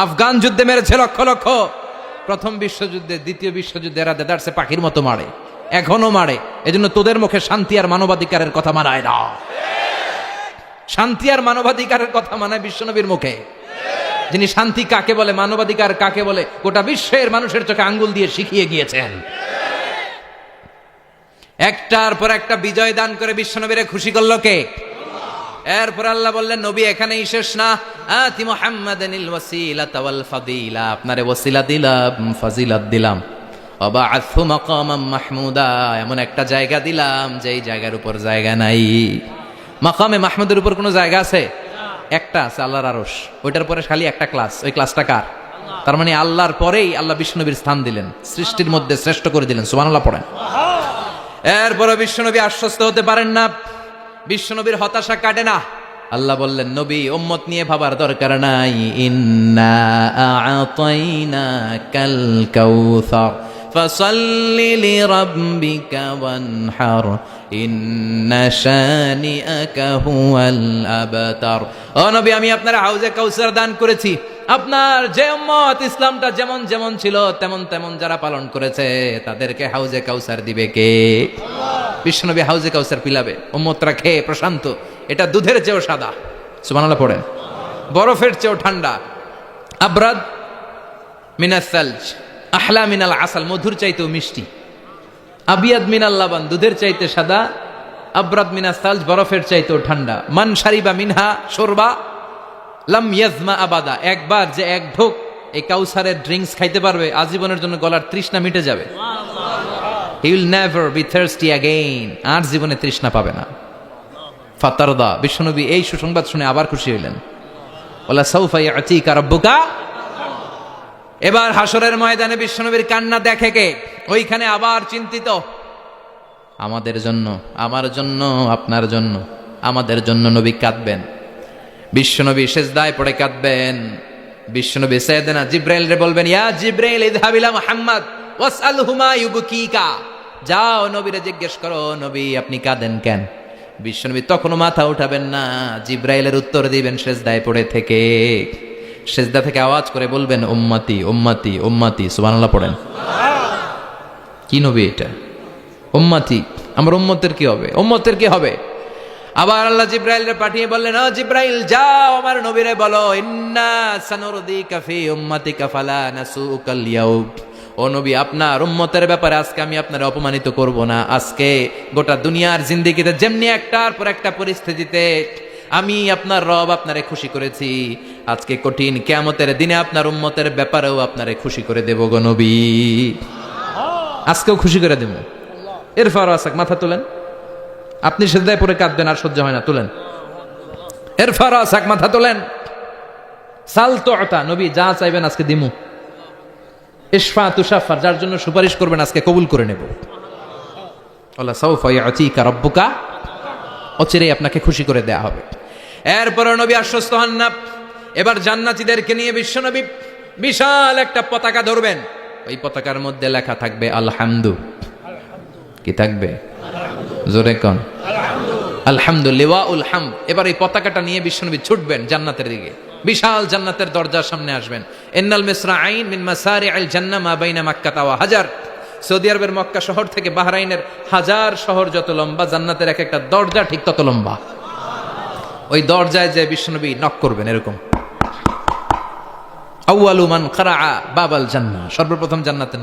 আফগান যুদ্ধে মেরেছে লক্ষ লক্ষ, প্রথম বিশ্বযুদ্ধে, দ্বিতীয় বিশ্বযুদ্ধে এরা দেদারসে পাখির মতো মারে, এখনো মারে। এজন্য তোদের মুখে শান্তি আর মানবাধিকারের কথা মানায় না। শান্তি আর মানবাধিকারের কথা মানায় বিশ্বনবীর মুখে। যিনি শান্তি কাকে বলে, মানবাধিকার কাকে বলে, গোটা বিশ্বের মানুষের চোখে আঙ্গুল দিয়ে শিখিয়ে গিয়েছেন। একটার পর একটা বিজয় দান করে বিশ্বনবীরে খুশি করলো কে? এরপর আল্লাহ বললেন নবী এখানেই শেষ না, আতি মুহাম্মাদানিল ওয়াসিলাতা ওয়াল ফাদিলা, আপনারে ওয়াসিলা দিলাম, ফাজিলাত দিলাম। ওয়াবা'আথহু মাকামান মাহমুদা, এমন একটা জায়গা দিলাম যেই জায়গার উপর জায়গা নাই। মাকামে মাহমুদের উপর কোনো জায়গা আছে? একটা আছে, আল্লাহর আরশ। ওইটার পরে খালি একটা ক্লাস, ওই ক্লাসটা কার? তার মানে আল্লাহর পরেই আল্লাহ বিশ্বনবীর স্থান দিলেন, সৃষ্টির মধ্যে শ্রেষ্ঠ করে দিলেন। সুবহানাল্লাহ পড়েন। এরপরে বিশ্বনবী আশ্বস্ত হতে পারেন না, বিশ্বনবীর হতাশা কাটে না। আল্লাহ বললেন, নবী উম্মত নিয়ে ভাবার দরকার নাই। ইন্না আ'তাইনাকাল কাউসার ফাসাল্লি লিরাব্বিকা ওয়ানহার ইন্না শানিআকা হুয়াল আবতার। ও নবী, আমি আপনার হাউজে কাউসার দান করেছি। আপনার যে উম্মত ইসলামটা যেমন যেমন ছিল তেমন তেমন যারা পালন করেছে তাদেরকে হাউজে কাউসার দিবে কে? বিশ্বনবী হাউজে কাউসার পিলাবে, উম্মতরা খেয়ে প্রশান্ত। এটা দুধের চেয়েও সাদা, সুবহানাল্লাহ পড়েন, বরফের চেয়েও ঠান্ডা। আবরাদ মিনাস সালজ আহলা মিনাল আসাল, মধুর চাইতেও মিষ্টি। আবিয়াদ মিনাল লাবান, দুধের চাইতে সাদা। আবরাদ মিনাস সালজ, বরফের চাইতেও ঠান্ডা। মান শারিবা মিনহা শরবা লাম ইয়াজমা আবাদা, একবার যে এক ঢোক এই কাউসারের ড্রিঙ্কস খাইতে পারবে আজীবনের জন্য গলার তৃষ্ণা মিটে যাবে। He will never be thirsty again, আর জীবনে তৃষ্ণা পাবে না। ফাতারদা, বিশ্বনবী এই সুসংবাদ শুনে আবার খুশি হইলেন। ওয়ালা সাউফা ইয়াতিকা রাব্বুকা। এবার হাসরের ময়দানে বিশ্বনবীর কান্না দেখে কে? ওইখানে আবার চিন্তিত, আমাদের জন্য, আমার জন্য, আপনার জন্য, আমাদের জন্য নবী কাঁদবেন। বিশ্বনবী সিজদায় পড়ে কাঁদবেন। বিশ্বনবী সাইয়েদনা জিবরাইলরে বলবেন, ইয়া জিবরাইল ইযহাব ইলা মুহাম্মদ ওয়াসআলহু মা ইউবকিকা, যাও নবীরে জিজ্ঞেস করো, নবী আপনি কাঁদেন কেন? বিশ্বনবী তখনও মাথা উঠাবেন না, জিবরাইলের উত্তর দিবেন সিজদায় পড়ে থেকে। সিজদা থেকে আওয়াজ করে বলবেন, উম্মতি উম্মতি উম্মতি। সুবহানাল্লাহ পড়েন। কি নবী এটা? উম্মতি, আমার উম্মতের কি হবে? উম্মতের কি হবে? আবার আল্লাহ জিবরাইলকে পাঠিয়ে বললেন, ও জিবরাইল যাও আমার নবীরে বলো, ইন্না সানুরদিকা ফি উম্মতিকা ফালা নাসুকাল ইয়াউম। ও নবী, আপনার উম্মতের ব্যাপারে আজকে আমি আপনারে অপমানিত করব না। আজকে গোটা দুনিয়ার জিন্দেগিতে যেমনি একটার পর একটা পরিস্থিতিতে আমি আপনার রব আপনারে খুশি করেছি, আজকে কঠিন কিয়ামতের দিনে আপনার উম্মতের ব্যাপারেও আপনারে খুশি করে দেব গো নবী। আজকেও খুশি করে দেব। এরপর আসাক, মাথা তোলেন। আপনি সিজদায় পড়ে কাঁদবেন, আর সহ্য হয় না, তুলেন। এরপর আসাক, মাথা তোলেন। সাল তুতা, নবী যা চাইবেন আজকে দিমু। ইশফা তুশাফার, যার জন্য সুপারিশ করবেন আজকে কবুল করে নেব। ওয়ালা সাউফা ইয়াতিকা রাব্বুকা, অচিরেই আপনাকে খুশি করে দেয়া হবে। এরপর নবী আশ্বস্ত হন না। এবার জান্নাতীদেরকে নিয়ে বিশ্বনবী বিশাল একটা পতাকা ধরবেন। ওই পতাকার মধ্যে লেখা থাকবে আলহামদু। কি থাকবে? জোরে কোন? আলহামদুলিল্লাহ উল হামদ। এবার এই পতাকাটা নিয়ে বিশ্বনবী ছুটবেন জান্নাতের দিকে। বিশাল জান্নাতের দরজার সামনে আসবেন। ইন্নাল মিসরাঈন মিন মাসারি'আল জান্নাহ মা বাইনা মাক্কাহ ওয়া হাজার। সৌদি আরবের মক্কা শহর থেকে বাহরাইনের হাজার শহর যত লম্বা, জান্নাতের এক একটা দরজা ঠিক তত লম্বা। ওই দরজায় যে বিশ্বনবী নক করবেন এরকম, আউয়ালু মান কারাআ বাবাল জান্নাহ, সর্বপ্রথম জান্নাতে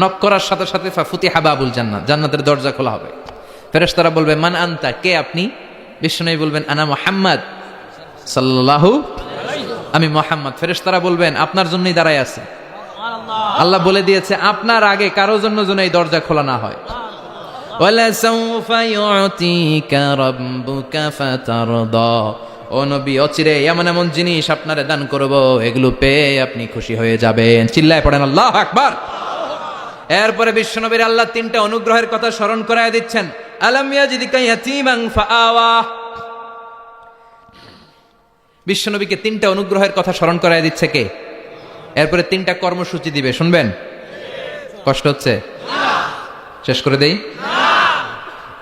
নক করার সাথে সাথে ফাফুতিহা বাবুল জান্নাহ, জান্নাতের দরজা খোলা হবে। ফেরেশতারা বলবে, মান আনতা, কে আপনি? বিশ্বনবী বলবেন, আনা মুহাম্মদ সাল্লাল্লাহু আলাইহি, আমি মুহাম্মদ। ফেরেশতারা বলবেন, আপনার জন্যই দাঁড়ায় আছি। আল্লাহ বলে দিয়েছে আপনার আগে কারো জন্য যেন এই দরজা খোলা না হয়। ওয়ালা সাউফা ইউতিকা রাব্বুকা ফাতারদা, ও নবী অচিরে এমন এমন জিনিস আপনারে দান করব, এগুলো পেয়ে আপনি খুশি হয়ে যাবেন। চিল্লায় পড়েন আল্লাহু আকবার। এরপরে বিশ্বনবীর আল্লাহ তিনটা অনুগ্রহের কথা স্মরণ করায় দিচ্ছেন। আলাম ইয়াজিদিকা ইয়াতীমান ফাআওয়া, বিশ্বনবীকে তিনটা অনুগ্রহের কথা স্মরণ করায় দিচ্ছে কে? এরপরে তিনটা কর্মসূচি দিবে, শুনবেন? কষ্ট হচ্ছে? শেষ করে দেই।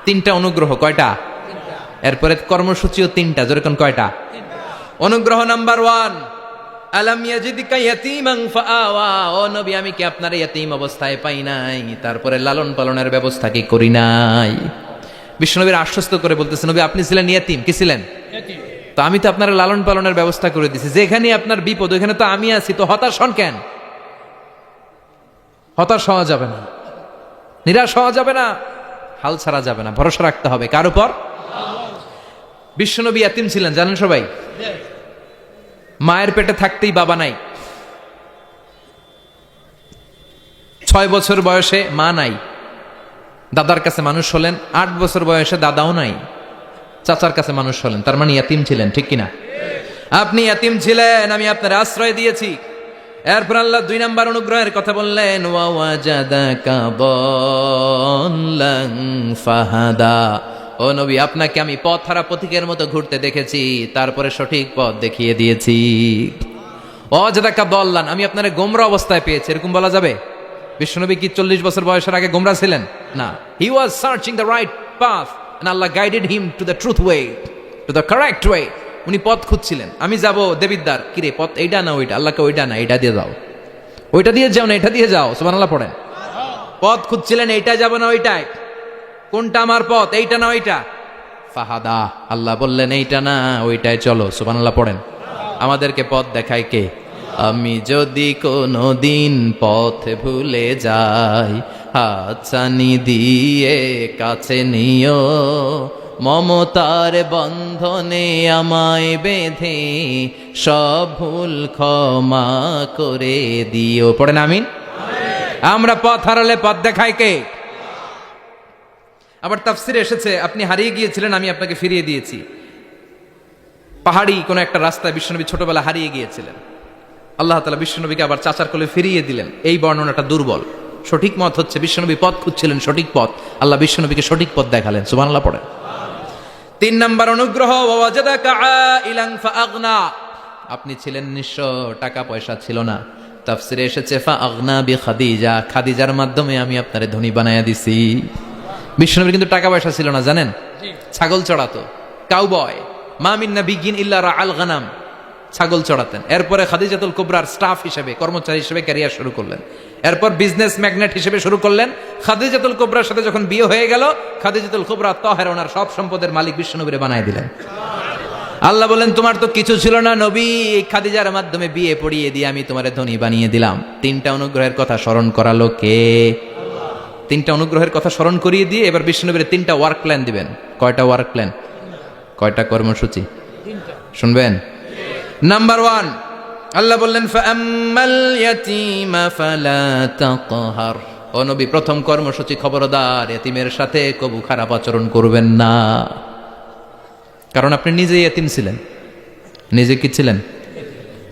তিনটা অনুগ্রহ, কয়টা? এরপরে কর্মসূচিও তিনটা, যেরকম কয়টা? অনুগ্রহ নাম্বার 1, আলাম ইয়াজিদিকা ইয়াতীমান ফাআওয়া, ও নবী আমি কি আপনার ইয়াতীম অবস্থায় পাই নাই, তারপরে লালন পালনের ব্যবস্থা কি করি নাই? বিশ্বনবীর আশ্বস্ত করে বলতেছে, নবী আপনি ছিলেন ইয়াতীম, কি ছিলেন? ইয়াতীম। তো আমি তো আপনার লালন পালনের ব্যবস্থা করে দিছি। যেখানে আপনার বিপদ ওইখানে তো আমি আছি, তো হতাশ হন কেন? হতাশ হওয়া যাবে না, নিরাশ হওয়া যাবে না, হাল ছাড়া যাবে না, ভরসা রাখতে হবে কার উপর? বিশ্বনবী ইয়াতীম ছিলেন, জানেন সবাই। মায়ের পেটে থাকতেই বাবা নাই। 6 বছর বয়সে মা নাই, দাদার কাছে মানুষ হলেন। 8 বছর বয়সে দাদাও নাই, চাচার কাছে মানুষ হলেন। তার মানে ইয়াতিম ছিলেন, ঠিক কিনা? আপনি ইয়াতিম ছিলেন, আমি আপনার আশ্রয় দিয়েছি। এরপর আল্লাহ 2 নম্বর অনুগ্রহের কথা বললেন, ওয়া ওয়াজাদাকা দাল্লান ফাহাদা। ও নবী, আপনাকে আমি পথ হারা পথিকের মতো ঘুরতে দেখেছি, তারপরে সঠিক পথ দেখিয়ে দিয়েছি। ওয়াজাদাকা দাল্লান, আমি আপনারে গোমরা অবস্থায় পেয়েছি, এরকম বলা যাবে? বিশ্বনবী কি 40 বছর বয়সের আগে গোমরা ছিলেন? না, he was searching the right path and Allah guided him to the truth way, to the correct way. উনি পথ খুঁজছিলেন। আমি যাব দেবিদ্দার, কিরে পথ এইটা না ওইটা? আল্লাহকে ওইটা না, এটা দিয়ে যাও। ওইটা দিয়ে যাও না, এটা দিয়ে যাও। সুবহানাল্লাহ পড়েন। পথ খুঁজছিলেন, এইটা যাব না ওইটাই, কোনটা আমার পথ, এইটা না ওইটা? ফাহাদা, আল্লাহ বললেন এইটা না ওইটাই চলো। সুবহানাল্লাহ পড়েন। আমাদেরকে পথ দেখায় কে? আমি যদি কোনো দিন পথ ভুলে যাই, হাতছানি দিয়ে কাছে নিও, মমতার বন্ধনে আমায় বেঁধে সব ভুল ক্ষমা করে দিও। পড়েন আমিন। আমরা পথ হারালে পথ দেখায় কে? আবার তাফসিরে এসেছে, আপনি হারিয়ে গিয়েছিলেন, আমি আপনাকে ফিরিয়ে দিয়েছি। পাহাড়ি কোন একটা রাস্তায় বিশ্বনবী ছোটবেলা হারিয়ে গিয়েছিলেন, আল্লাহ তাআলা বিশ্বনবীকে আবার চাচার কোলে ফিরিয়ে দিলেন। এই বর্ণনাটা দুর্বল। সঠিক মত হচ্ছে বিশ্বনবী পথ খুঁজছিলেন, সঠিক পথ, আল্লাহ বিশ্বনবীকে সঠিক পথ দেখালেন। সুবহানাল্লাহ পড়েন। 3 নম্বর অনুগ্রহ, ওয়াজাদাকা আইলান ফাআগনা, আপনি ছিলেন নিঃস্ব, টাকা পয়সা ছিল না। তাফসিরে এসেছে ফাআগনা বিখাদিজা, খাদিজার মাধ্যমে আমি আপনারে ধনী বানায়া দিছি। বিশ্বনবীর কিন্তু টাকা পয়সা ছিল না, জানেন? ছাগল চড়াতো, কাউবয়। মা মিন নাবিয়্যিন ইল্লা রাআল গানাম, ছাগল চড়াতেন। এরপরে খাদিজাতুল কুবরার স্টাফ হিসেবে, কর্মচারী হিসেবে ক্যারিয়ার শুরু করলেন। এরপর বিজনেস ম্যাগনেট হিসেবে শুরু করলেন। খাদিজাতুল কুবরার সাথে যখন বিয়ে হয়ে গেল, খাদিজাতুল কুবরা তাহেরা, ওনার সব সম্পদের মালিক বিশ্বনবীরে বানায় দিলেন। আল্লাহ বলেন, তোমার তো কিছু ছিল না নবী, খাদিজার মাধ্যমে বিয়ে পড়িয়ে দিয়ে আমি তোমারে ধনী বানিয়ে দিলাম। 3টা অনুগ্রহের কথা স্মরণ করালো কে? 3টা অনুগ্রহের কথা স্মরণ করিয়ে দিয়ে এবার বিশ্বনবীর 3টা ওয়ার্ক প্ল্যান দিবেন। কয়টা ওয়ার্ক প্ল্যান? কয়টা কর্মসূচি? শুনবেন। নাম্বার 1, আল্লাহ বললেন ফাআম্মাল ইয়াতীমা ফালা তাকহার। ও নবী, প্রথম কর্মসূচি, খবরদার এতিমের সাথে কবু খারাপ আচরণ করবেন না। কারণ আপনি নিজেই এতিম ছিলেন। নিজে কি ছিলেন?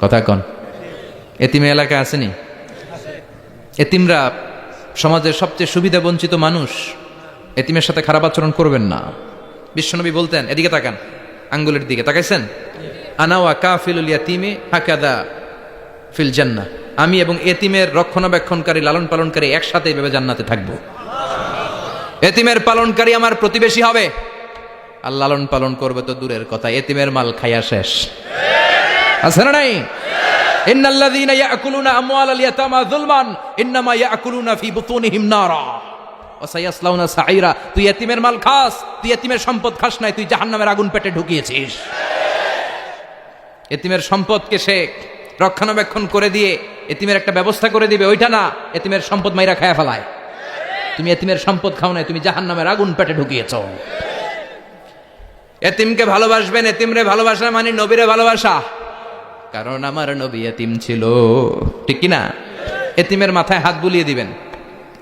কথা কন। এতিমে এলাকায় আসেনি? এতিমরা সমাজের সবচেয়ে সুবিধা বঞ্চিত মানুষ। এতিমের সাথে খারাপ আচরণ করবেন না। বিশ্বনবী বলতেন, এদিকে তাকান, আঙ্গুলের দিকে তাকাইছেন, আনা ওয়া কাফিলুল ইয়াতীমি হাকাদা ফিল জান্নাহ, আমি এবং এতিমের রক্ষণাবেক্ষণকারী, লালন পালনকারী একসাথে এইভাবে জান্নাতে থাকব। এতিমের পালনকারী আমার প্রতিবেশী হবে, আর লালন পালন করবে তো দূরের কথা, এতিমের মাল খাইয়া শেষ। আছে না নাই? ইন্নাল্লাযীনা ইয়াকুলুনা আমওয়ালাল ইয়াতামা যুলমান ইন্নামা ইয়াকুলুনা ফি বুতুনিহিম নারা ওয়া সায়াসলাউনা সাঈরা। তুই এতিমের মাল খাস, তুই এতিমের সম্পদ খাস নাই, তুই জাহান্নামের আগুন পেটে ঢুকিয়েছিস। এতিমের সম্পদকে সে রক্ষণাবেক্ষণ করে দিয়ে এতিমের একটা ব্যবস্থা করে দিবে, ওইটা না, এতিমের সম্পদ মাইরা খায়া ফেলায়। তুমি এতিমের সম্পদ খাও নাই, তুমি জাহান্নামের আগুন পেটে ঢুকিয়েছো। এতিমকে ভালোবাসবেন, এতিমরে ভালোবাসা মানে নবীরে ভালোবাসা। কারণ আমার নবী এতিম ছিল, ঠিক কি না? এতিমের মাথায় হাত বুলিয়ে দিবেন।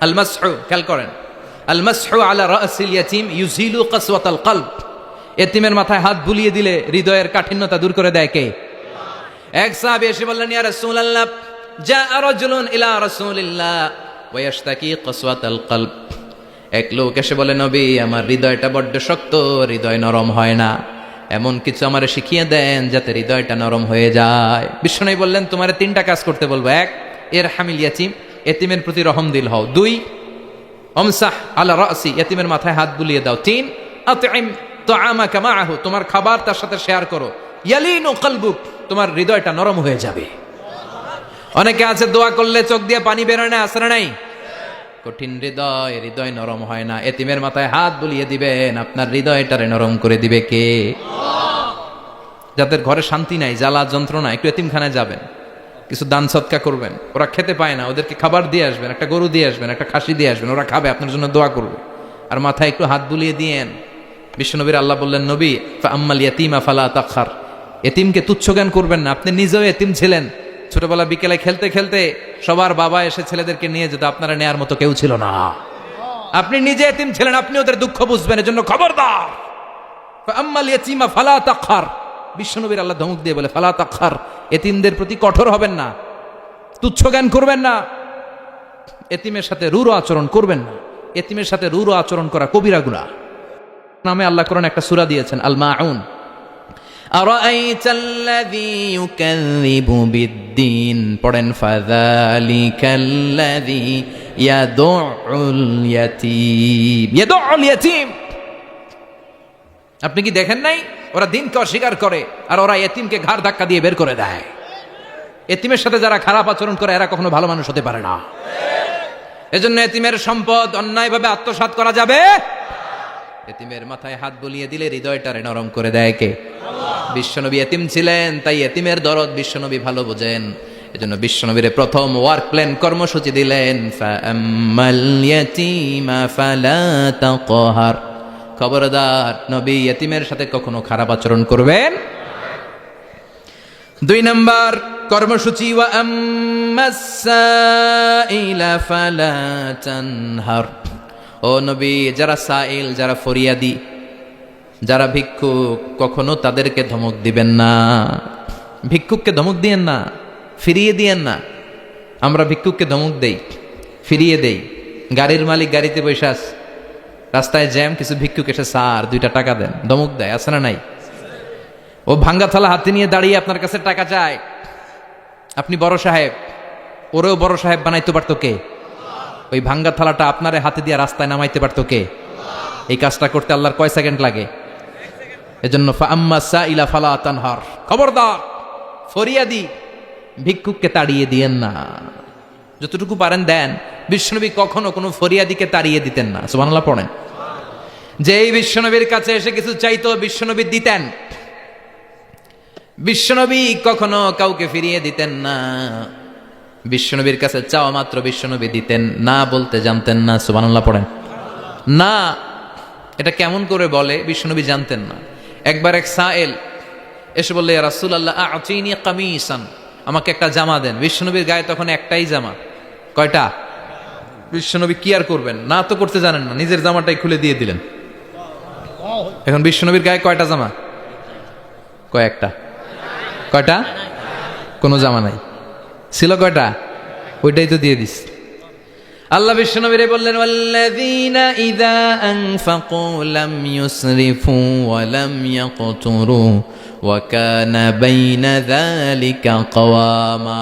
আল মাসহু, খেয়াল করেন, আল মাসহু আলা রাসিল ইয়াতীম ইউজিলু কাসওয়াতাল কলব। এতিমের মাথায় হাত বুলিয়ে দিলে হৃদয়ের কাঠিন্যতা দূর করে দেয় কে? এক সাহাবী এসে বললেন, ইয়া রাসূলুল্লাহ, জাআ রাজুলুন ইলা রাসূলিল্লাহ ওয়া ইয়াশতাকি কাসওয়াতাল কলব। এক লোক এসে বলে, নবী, আমার হৃদয়টা বড্ড শক্ত, হৃদয় নরম হয় না, এমন কিছু আমারে শিখিয়ে দেন যাতে হৃদয়টা নরম হয়ে যায়। বিশ্বনবী বললেন, তোমারে 3টা কাজ করতে বলবো। 1, ইরহামিল ইয়াতীম, এতিমের প্রতি রহম দিল হও। 2, আমসাহ আলা রাসি, এতিমের মাথায় হাত বুলিয়ে দাও। 3, আতইম তাআমাকা মাআহু, তোমার খাবার তার সাথে শেয়ার করো। ইয়ালিনু কলবুক, তোমার হৃদয়টা নরম হয়ে যাবে। অনেকে আছে দোয়া করলে চোখ দিয়ে পানি বের হয় না, আছে না নাই? কঠিন হৃদয়, হৃদয় নরম হয় না। এতিমের মাথায় হাত বুলিয়ে দিবেন, আপনার হৃদয়টারে নরম করে দিবে কে? যাদের ঘরে শান্তি নাই, জ্বালা যন্ত্রণা, একটু এতিমখানায় যাবেন, কিছু দান সদকা করবেন। ওরা খেতে পায় না, ওদেরকে খাবার দিয়ে আসবেন, একটা গরু দিয়ে আসবেন, একটা খাসি দিয়ে আসবেন, ওরা খাবে, আপনার জন্য দোয়া করবে। আর মাথায় একটু হাত বুলিয়ে দিয়েন। বিশ্বনবীর আল্লাহ বললেন, নবী, ফাআম্মাল ইয়াতীমা ফালা তাকহার, এতিমকে তুচ্ছ জ্ঞান করবেন না। আপনি নিজেও এতিম ছিলেন, ছোটবেলা বিকেলে খেলতে খেলতে সবার বাবা এসে ছেলেদেরকে নিয়ে যেত, আপনারা নেয়ার মতো কেউ ছিল না। আপনি নিজে এতিম ছিলেন, আপনি ওদের দুঃখ বুঝবেন, এজন্য খবরদার। আম্মাল ইয়াতীমা ফালা তাকহার, বিশ্বনবীর আল্লাহ ধমক দিয়ে বলে ফালা তাকহার, এতিমদের প্রতি কঠোর হবেন না, তুচ্ছ জ্ঞান করবেন না, এতিমের সাথে রূঢ় আচরণ করবেন না। এতিমের সাথে রূঢ় আচরণ করা কবিরা গুনাহ। নামে আল্লাহ কোরআনে একটা সূরা দিয়েছেন, আল মাউন। আরাআইতাল্লাযী ইউকাযযিবু বিদ্দীন, পড়েন ফাযালিকাল্লাযী ইয়াদুল ইয়াতীম, ইয়াদুল ইয়াতীম। আপনি কি দেখেন নাই ওরা দিনকে অস্বীকার করে আর ওরা এতিমকে ঘাড় ধাক্কা দিয়ে বের করে দেয়। এতিমের সাথে যারা খারাপ আচরণ করে এরা কখনো ভালো মানুষ হতে পারে না। এজন্য এতিমের সম্পদ অন্যায়ভাবে আত্মসাৎ করা যাবে। এতিমের মাথায় হাত বুলিয়ে দিলে হৃদয়টারে নরম করে দেয় কে? বিশ্বনবী এতিম ছিলেন, তাই এতিমের দরদ বিশ্বনবী ভালো বোঝেন। এজন্য বিশ্বনবীর প্রথম ওয়ার্ক প্ল্যান কর্মসূচি দিলেন, ফাআম্মাল ইয়াতীমা ফালা তাকহার, খবরদার নবী এতিমের সাথে কখনো খারাপ আচরণ করবেন। 2 নাম্বার কর্মসূচি, ওয়া আম্মাস সাইলা ফালা তানহার, ও নবী যারা সাইল, যারা ফরিয়াদি, যারা ভিক্ষুক, কখনো তাদেরকে ধমক দিবেন না। ভিক্ষুককে ধমক দিয়েন না, ফিরিয়ে দিয়েন না। আমরা ভিক্ষুককে ধমক দেই, ফিরিয়ে দেই। গাড়ির মালিক গাড়িতে বসে আছে, রাস্তায় জ্যাম, কিছু ভিক্ষুক এসে স্যার 2টা টাকা দেন, ধমক দেয়, আছে না নাই? ও ভাঙ্গা থালা হাতে নিয়ে দাঁড়িয়ে আপনার কাছে টাকা চায়। আপনি বড় সাহেব, ওরেও বড় সাহেব বানাইতে পারতো কে? ওই ভাঙ্গা থালাটা আপনারে হাতে দিয়ে রাস্তায় নামাইতে পারতো কে? এই কাজটা করতে আল্লাহর কয় সেকেন্ড লাগে? এজন্য ফাআম্মা সাইলা ফালা তানহার, খবরদার ফরিয়াদি ভিক্ষুককে তাড়িয়ে দিয়েন না। যতটুকু পারেন দেন। বিশ্বনবী কখনো কোনো ফরিয়াদিকে তাড়িয়ে দিতেন না। সুবহানাল্লাহ পড়েন। যেই বিশ্বনবীর কাছে এসে কিছু চাইতো বিশ্বনবী দিতেন। বিশ্বনবী কখনো কাউকে ফিরিয়ে দিতেন না। বিশ্বনবীর কাছে চাওয়া মাত্র বিশ্বনবী দিতেন, না বলতে জানতেন না। সুবহানাল্লাহ পড়েন। না এটা কেমন করে বলে বিশ্বনবী জানতেন না। একবার এক সাইল এসে বললে, ইয়া রাসূলুল্লাহ আ'তিনি কামিসান, আমাকে একটা জামা দেন। বিশ্বনবীর গায়ে তখন একটাই জামা। কয়টা? বিশ্বনবী কি আর করবেন, না তো করতে জানেন না, নিজের জামাটাই খুলে দিয়ে দিলেন। এখন বিশ্বনবীর গায়ে কয়টা জামা? কয়েকটা। কয়টা? কোনো জামা নাই। ছিল কয়টা? ওইটাই তো দিয়ে দিস। আল্লাহ বিশ্বনবীরে বললেন, ওয়াল্লাযীনা ইযা আনফাকু লাম ইউসরিফু ওয়া লাম ইয়াকতুরু ওয়া কানা বাইনা যালিকা কাওয়ামা।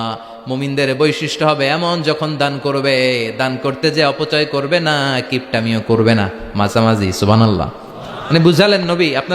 মুমিনদের বৈশিষ্ট্য হবে এমন, যখন দান করবে, দান করতে যে অপচয় করবে না, কিপটামিও করবে না, মাঝামাঝি। সুবহানাল্লাহ। মানে বুঝালেন নবী আপনার